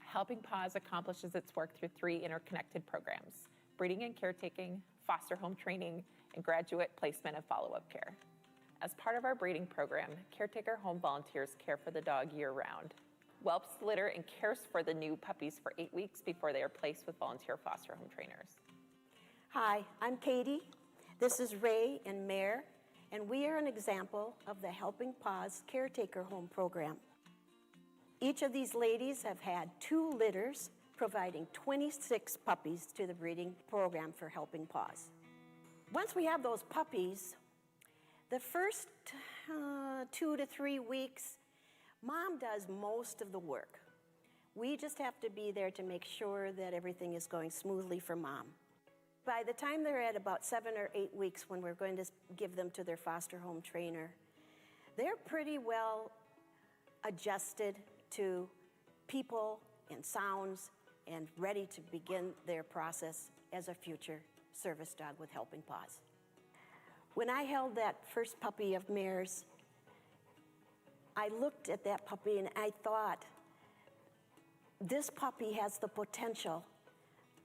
Helping Paws accomplishes its work through 3 interconnected programs: breeding and caretaking, foster home training, and graduate placement and follow-up care. As part of our breeding program, Caretaker home volunteers care for the dog year-round, whelps, litter, and cares for the new puppies for 8 weeks before they are placed with volunteer foster home trainers. Hi, I'm Katie. This is Ray and Mare, and we are an example of the Helping Paws Caretaker Home program. Each of these ladies have had 2 litters, providing 26 puppies to the breeding program for Helping Paws. Once we have those puppies, the first 2 to 3 weeks, Mom does most of the work. We just have to be there to make sure that everything is going smoothly for Mom. By the time they're at about 7 or 8 weeks, when we're going to give them to their foster home trainer, they're pretty well adjusted to people and sounds and ready to begin their process as a future service dog with Helping Paws. When I held that first puppy of Mare's, I looked at that puppy and I thought, this puppy has the potential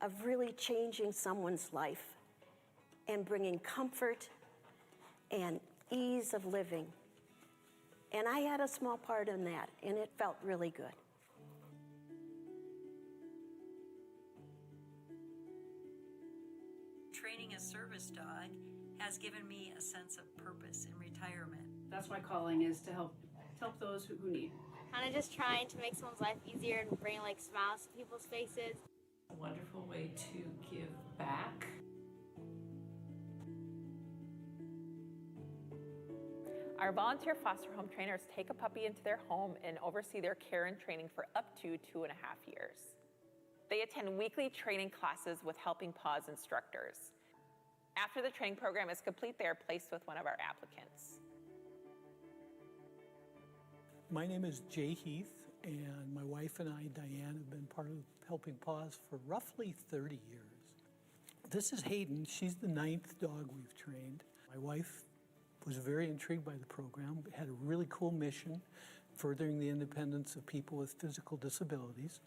of really changing someone's life and bringing comfort and ease of living. And I had a small part in that, and it felt really good. Training a service dog has given me a sense of purpose in retirement. That's my calling, is to help those who need. Kind of just trying to make someone's life easier and bring like smiles to people's faces. A wonderful way to give back. Our volunteer foster home trainers take a puppy into their home and oversee their care and training for up to 2.5 years. They attend weekly training classes with Helping Paws instructors. After the training program is complete, they are placed with one of our applicants. My name is Jay Heath, and my wife and I, Diane, have been part of Helping Paws for roughly 30 years. This is Hayden. She's the 9th dog we've trained. My wife was very intrigued by the program. It had a really cool mission, furthering the independence of people with physical disabilities.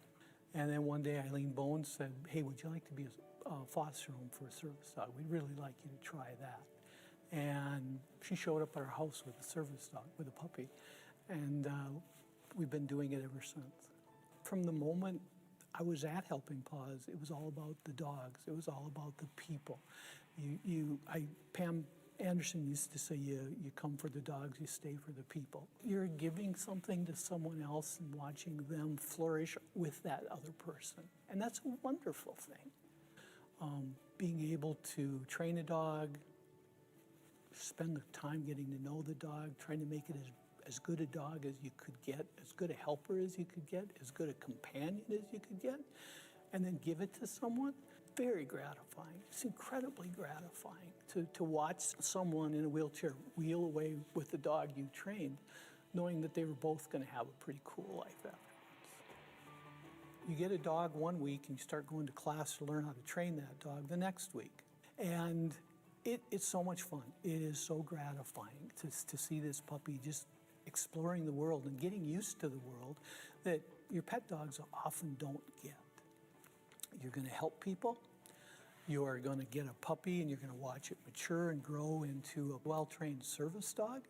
And then one day Eileen Bones said, hey, would you like to be a foster home for a service dog? We'd really like you to try that. And she showed up at our house with a service dog, with a puppy. And we've been doing it ever since. From the moment I was at Helping Paws, it was all about the dogs. It was all about the people. Pam Anderson used to say, you come for the dogs, you stay for the people. You're giving something to someone else and watching them flourish with that other person. And that's a wonderful thing. Being able to train a dog, spend the time getting to know the dog, trying to make it as good a dog as you could get, as good a helper as you could get, as good a companion as you could get, and then give it to someone. Very gratifying. It's incredibly gratifying to watch someone in a wheelchair wheel away with the dog you trained, knowing that they were both going to have a pretty cool life afterwards. You get a dog one week and you start going to class to learn how to train that dog the next week. And it's so much fun. It is so gratifying to see this puppy just exploring the world and getting used to the world that your pet dogs often don't get. You're going to help people. You are going to get a puppy and you're going to watch it mature and grow into a well-trained service dog.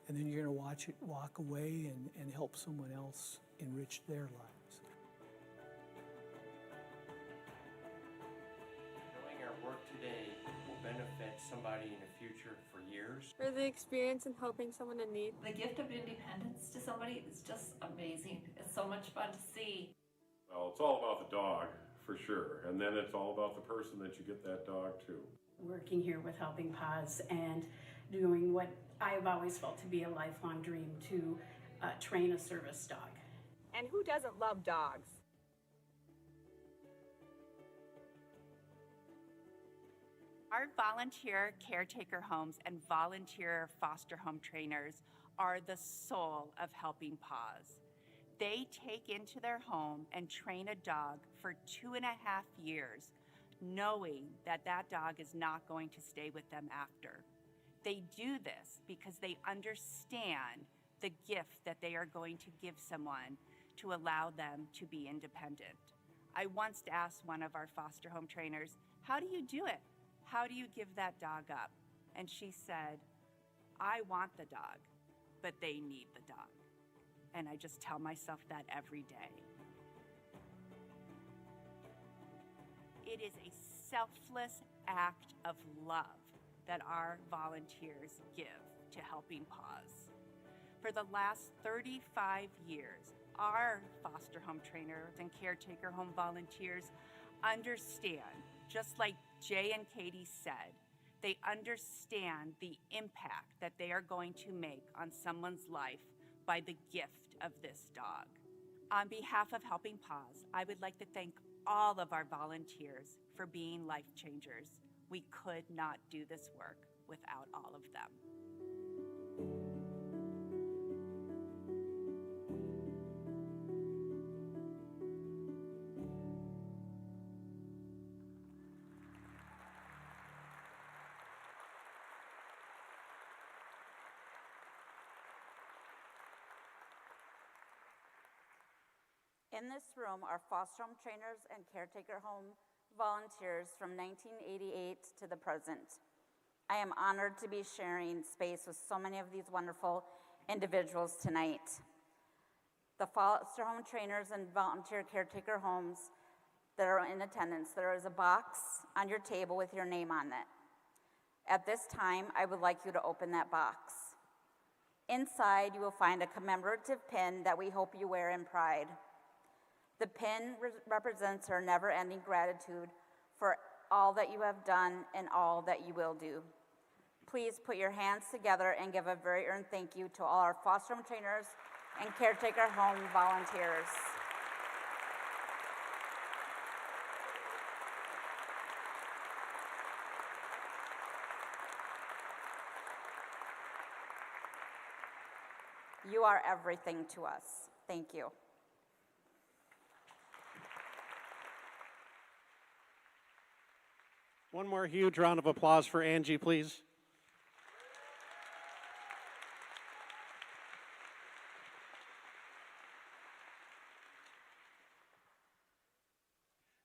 And then you're going to watch it walk away and help someone else enrich their lives. Doing our work today will benefit somebody in the future for years. For the experience and helping someone in need. The gift of independence to somebody is just amazing. It's so much fun to see. Well, it's all about the dog, for sure. And then it's all about the person that you get that dog to. Working here with Helping Paws and doing what I've always felt to be a lifelong dream, to train a service dog. And who doesn't love dogs? Our volunteer caretaker homes and volunteer foster home trainers are the soul of Helping Paws. They take into their home and train a dog for 2.5 years, knowing that that dog is not going to stay with them after. They do this because they understand the gift that they are going to give someone to allow them to be independent. I once asked one of our foster home trainers, how do you do it? How do you give that dog up? And she said, I want the dog, but they need the dog. And I just tell myself that every day. It is a selfless act of love that our volunteers give to Helping Paws. For the last 35 years, our foster home trainers and caretaker home volunteers understand, just like Jay and Katie said, they understand the impact that they are going to make on someone's life by the gift of this dog. On behalf of Helping Paws, I would like to thank all of our volunteers for being life changers. We could not do this work without all of them. In this room are foster home trainers and caretaker home volunteers from 1988 to the present. I am honored to be sharing space with so many of these wonderful individuals tonight. The foster home trainers and volunteer caretaker homes that are in attendance, there is a box on your table with your name on it. At this time, I would like you to open that box. Inside, you will find a commemorative pin that we hope you wear in pride. The pin represents her never-ending gratitude for all that you have done and all that you will do. Please put your hands together and give a very earned thank you to all our foster home trainers and caretaker home volunteers. You are everything to us. Thank you. One more huge round of applause for Angie, please.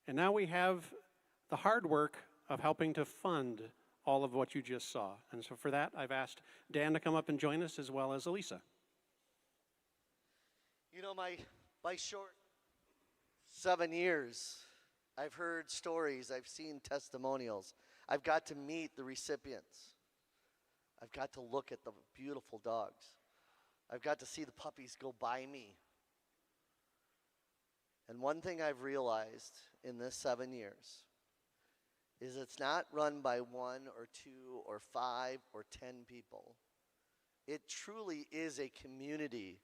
And now we have the hard work of helping to fund all of what you just saw. And so for that, I've asked Dan to come up and join us, as well as Elisa. You know, my short 7 years, I've heard stories, I've seen testimonials. I've got to meet the recipients. I've got to look at the beautiful dogs. I've got to see the puppies go by me. And one thing I've realized in this 7 years is it's not run by 1 or 2 or 5 or 10 people. It truly is a community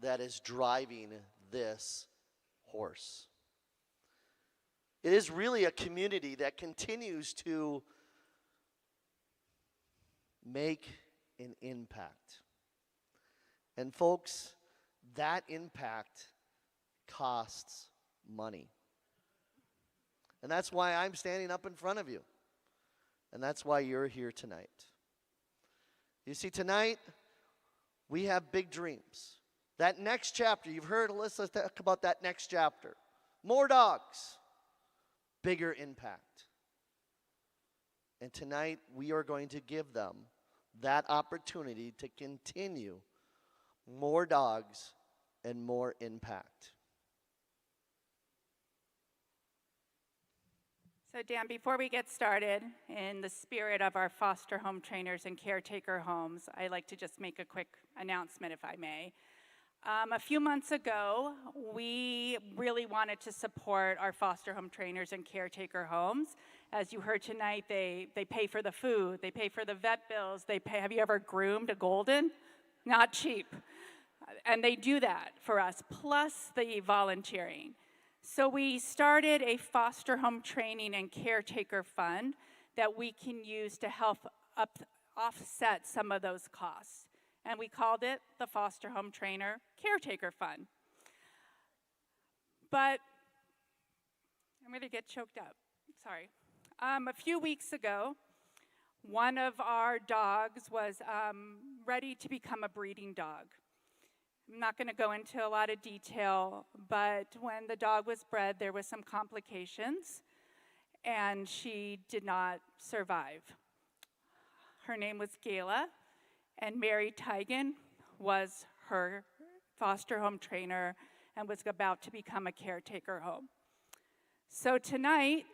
that is driving this horse. It is really a community that continues to make an impact. And folks, that impact costs money. And that's why I'm standing up in front of you. And that's why you're here tonight. You see, tonight, we have big dreams. That next chapter, you've heard Alyssa talk about that next chapter. More dogs, bigger impact. And tonight, we are going to give them that opportunity to continue more dogs and more impact. So Dan, before we get started, in the spirit of our foster home trainers and caretaker homes, I'd like to just make a quick announcement, if I may. A few months ago, we really wanted to support our foster home trainers and caretaker homes. As you heard tonight, they pay for the food, they pay for the vet bills, they pay. Have you ever groomed a golden? Not cheap. And they do that for us, plus the volunteering. So we started a foster home training and caretaker fund that we can use to help offset some of those costs. And we called it the Foster Home Trainer Caretaker Fund. But I'm going to get choked up. Sorry. A few weeks ago, one of our dogs was ready to become a breeding dog. I'm not going to go into a lot of detail, but when the dog was bred, there was some complications, and she did not survive. Her name was Gayla, and Mary Tigan was her foster home trainer and was about to become a caretaker home. So tonight,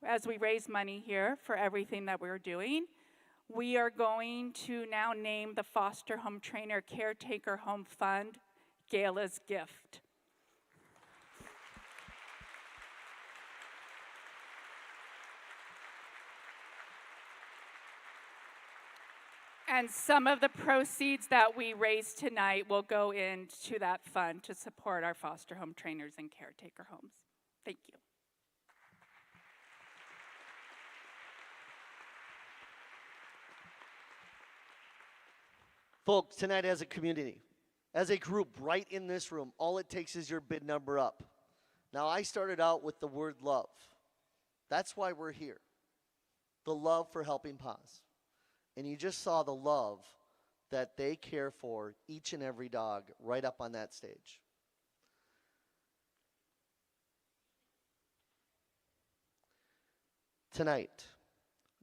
as we raise money here for everything that we're doing, we are going to now name the Foster Home Trainer Caretaker Home Fund Gayla's Gift. And some of the proceeds that we raise tonight will go into that fund to support our foster home trainers and caretaker homes. Thank you. Folks, tonight as a community, as a group right in this room, all it takes is your bid number up. Now, I started out with the word love. That's why we're here. The love for Helping Paws. And you just saw the love that they care for each and every dog right up on that stage. Tonight,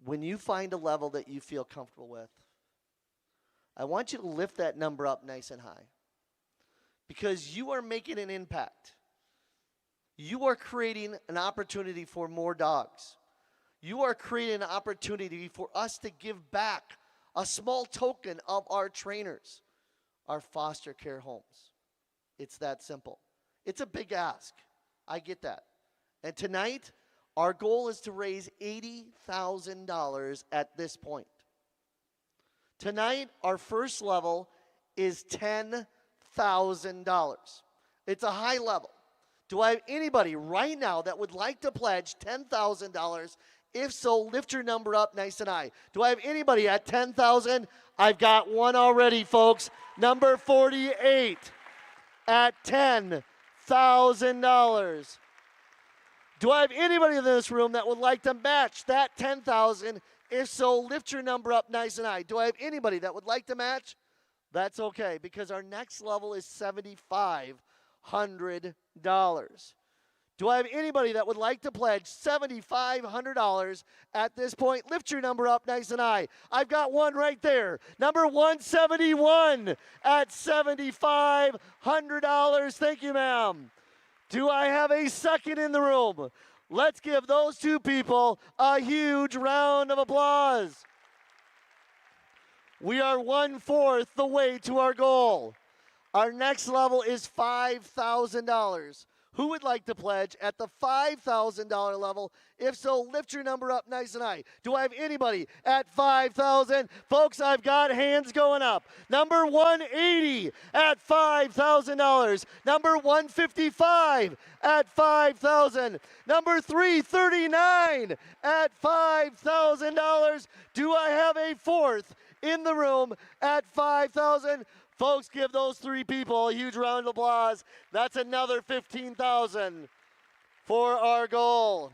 when you find a level that you feel comfortable with, I want you to lift that number up nice and high, because you are making an impact. You are creating an opportunity for more dogs. You are creating an opportunity for us to give back a small token of our trainers, our foster care homes. It's that simple. It's a big ask. I get that. And tonight, our goal is to raise $80,000 at this point. Tonight, our first level is $10,000. It's a high level. Do I have anybody right now that would like to pledge $10,000 If so, lift your number up nice and high. Do I have anybody at 10,000? I've got one already, folks. Number 48 at $10,000. Do I have anybody in this room that would like to match that 10,000? If so, lift your number up nice and high. Do I have anybody that would like to match? That's okay, because our next level is $7,500. Do I have anybody that would like to pledge $7,500 at this point? Lift your number up nice and high. I've got one right there. Number 171 at $7,500. Thank you, ma'am. Do I have a second in the room? Let's give those two people a huge round of applause. We are 1/4 the way to our goal. Our next level is $5,000. Who would like to pledge at the $5,000 level? If so, lift your number up nice and high. Do I have anybody at 5,000? Folks, I've got hands going up. Number 180 at $5,000. Number 155 at 5,000. Number 339 at $5,000. Do I have a fourth in the room at 5,000? Folks, give those three people a huge round of applause. That's another 15,000 for our goal.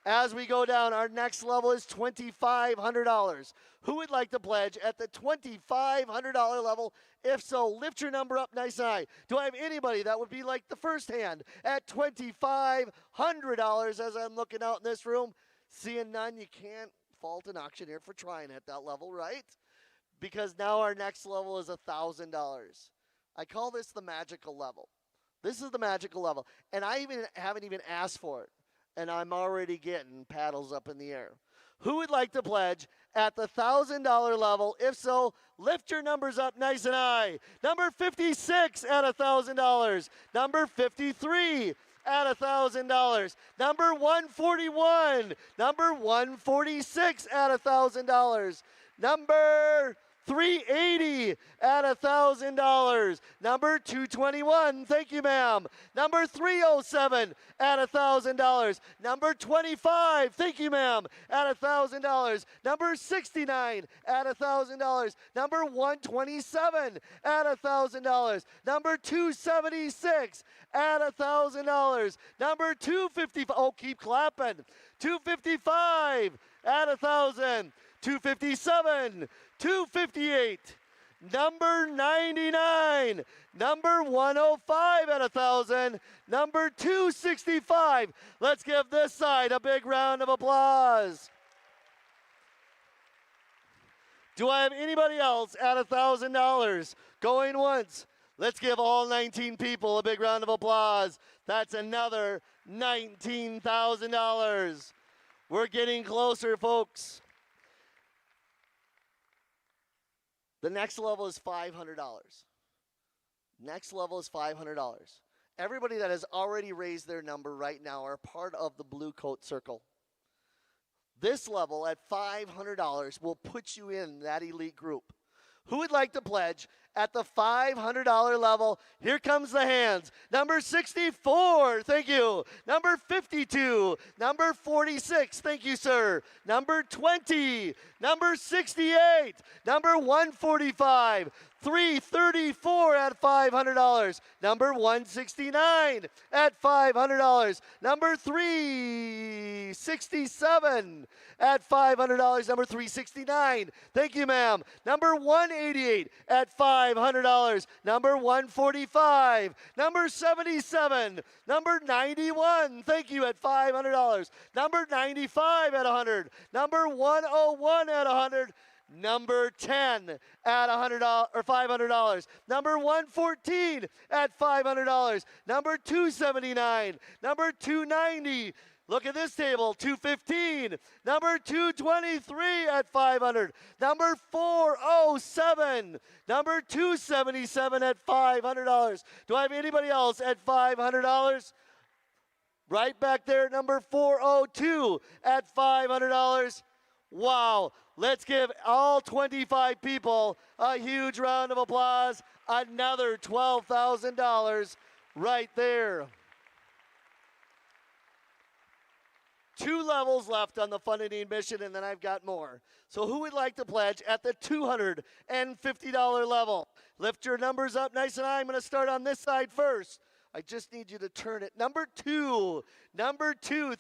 As we go down, our next level is $2,500. Who would like to pledge at the $2,500 level? If so, lift your number up nice and high. Do I have anybody that would be like the first hand at $2,500 as I'm looking out in this room? Seeing none, you can't fault an auctioneer for trying at that level, right? Because now our next level is $1,000. I call this the magical level. This is the magical level. And I haven't even asked for it. And I'm already getting paddles up in the air. Who would like to pledge at the $1,000 level? If so, lift your numbers up nice and high. Number 56 at $1,000. Number 53 at $1,000. Number 141. Number 146 at $1,000. Number 380 at $1,000. Number 221, thank you, ma'am. Number 307 at $1,000. Number 25, thank you, ma'am, at $1,000. Number 69 at $1,000. Number 127 at $1,000. Number 276 at $1,000. Number 255, oh, keep clapping. 255 at $1,000. 257, 258, number 99, number 105 at $1,000, number 265. Let's give this side a big round of applause. Do I have anybody else at $1,000? Going once. Let's give all 19 people a big round of applause. That's another $19,000. We're getting closer, folks. The next level is $500. Next level is $500. Everybody that has already raised their number right now are part of the blue coat circle. This level at $500 will put you in that elite group. Who would like to pledge at the $500 level? Here comes the hands. Number 64, thank you. Number 52, number 46, thank you, sir. Number 20, number 68, number 145, 334 at $500. Number 169 at $500. Number 367 at $500. Number 369. Thank you, ma'am. Number 188 at $500. Number 145. Number 77. Number 91. Thank you, at $500. Number 95 at $100. Number 101 at $100. Number 10 at $100 or $500. Number 114 at $500. Number 279. Number 290. Look at this table, 215. Number 223 at $500. Number 407. Number 277 at $500. Do I have anybody else at $500? Right back there, number 402 at $500. Wow. Let's give all 25 people a huge round of applause. Another $12,000 right there. 2 levels left on the Fun and Need mission, and then I've got more. So who would like to pledge at the $250 level? Lift your numbers up nice and high. I'm going to start on this side first. I just need you to turn it. Number 2.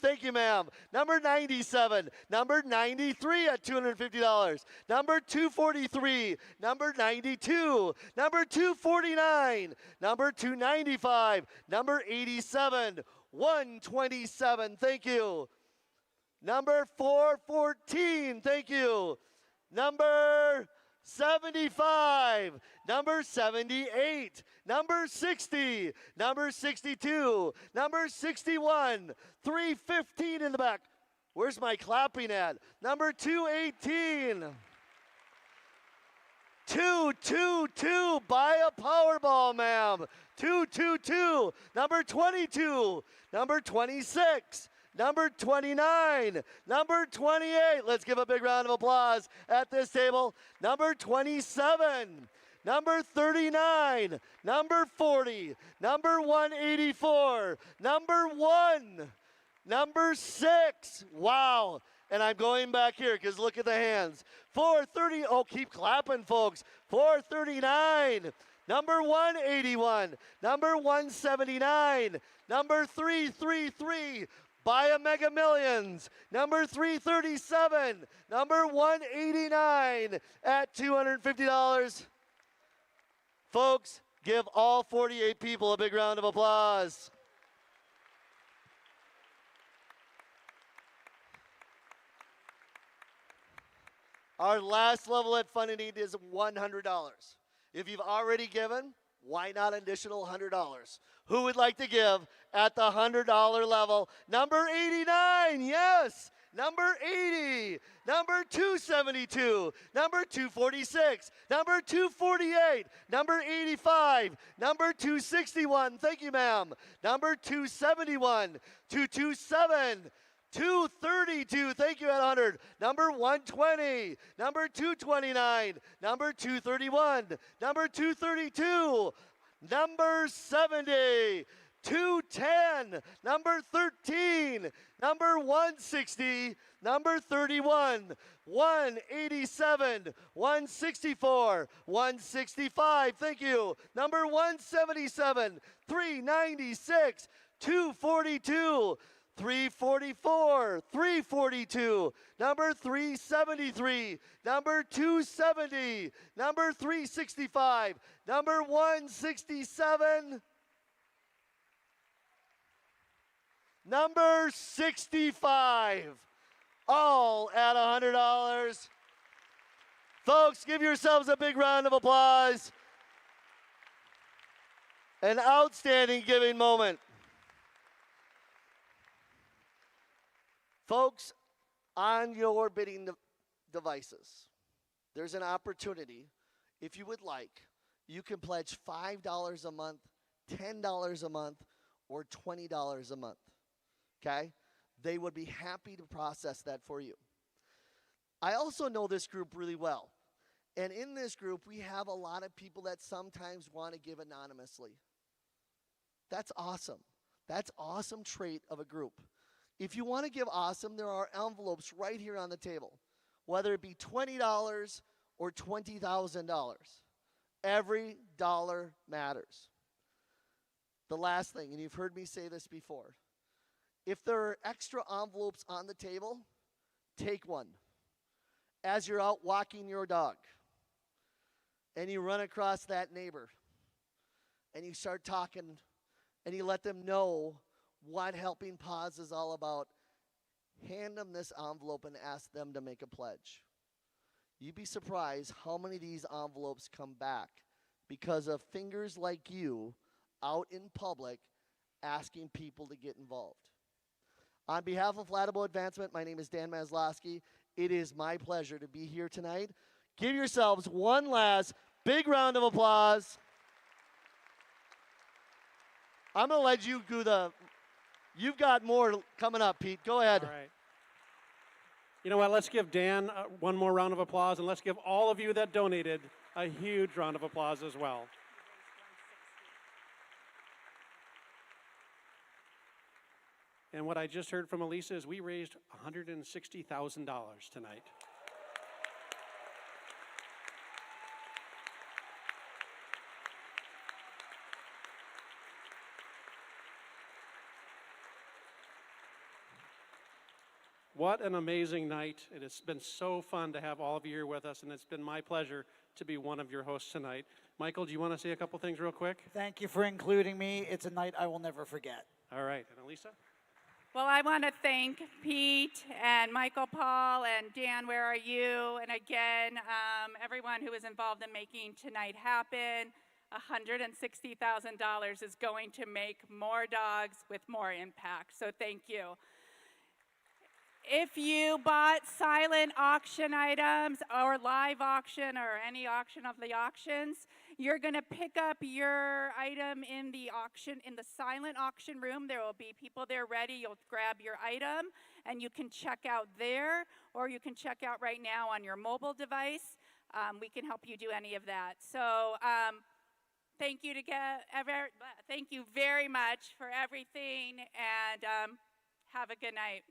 Thank you, ma'am. Number 97. Number 93 at $250. Number 243. Number 92. Number 249. Number 295. Number 87. 127. Thank you. Number 414. Thank you. Number 75, number 78, number 60, number 62, number 61, 315 in the back. Where's my clapping at? Number 218. 222, buy a Powerball, ma'am. 222, number 22, number 26, number 29, number 28. Let's give a big round of applause at this table. Number 27, number 39, number 40, number 184, number 1, number 6. Wow. And I'm going back here because look at the hands. 430. Oh, keep clapping, folks. 439. Number 181. Number 179. Number 333. Buy a Mega Millions. Number 337. Number 189 at $250. Folks, give all 48 people a big round of applause. Our last level at Fun and Need is $100. If you've already given, why not an additional $100? Who would like to give at the $100 level? Number 89, yes. Number 80, number 272, number 246, number 248, number 85, number 261, thank you, ma'am. Number 271, 227, 232, thank you at 100. Number 120, number 229, number 231, number 232, number 70, 210, number 13, number 160, number 31, 187, 164, 165, thank you. Number 177, 396, 242, 344, 342, number 373, number 270, number 365, number 167, number 65, all at $100. Folks, give yourselves a big round of applause. An outstanding giving moment. Folks, on your bidding devices, there's an opportunity. If you would like, you can pledge $5 a month, $10 a month, or $20 a month. Okay? They would be happy to process that for you. I also know this group really well. And in this group, we have a lot of people that sometimes want to give anonymously. That's awesome. That's awesome trait of a group. If you want to give awesome, there are envelopes right here on the table, whether it be $20 or $20,000. Every dollar matters. The last thing, and you've heard me say this before, if there are extra envelopes on the table, take one. As you're out walking your dog, and you run across that neighbor, and you start talking, and you let them know what Helping Paws is all about, hand them this envelope and ask them to make a pledge. You'd be surprised how many of these envelopes come back because of fingers like you out in public asking people to get involved. On behalf of Flattable Advancement, my name is Dan Maslowski. It is my pleasure to be here tonight. Give yourselves one last big round of applause. I'm going to let you do the... You've got more coming up, Pete. Go ahead. All right. You know what? Let's give Dan one more round of applause, and let's give all of you that donated a huge round of applause as well. And what I just heard from Elisa is we raised $160,000 tonight. What an amazing night. It has been so fun to have all of you here with us, and it's been my pleasure to be one of your hosts tonight. Michael, do you want to say a couple things real quick? Thank you for including me. It's a night I will never forget. All right. And Elisa? Well, I want to thank Pete and Michael Paul and Dan, where are you? And again, everyone who was involved in making tonight happen. $160,000 is going to make more dogs with more impact. So thank you. If you bought silent auction items or live auction or any auction of the auctions, you're going to pick up your item in the auction, in the silent auction room. There will be people there ready. You'll grab your item and you can check out there, or you can check out right now on your mobile device. We can help you do any of that. So thank you thank you very much for everything, and have a good night.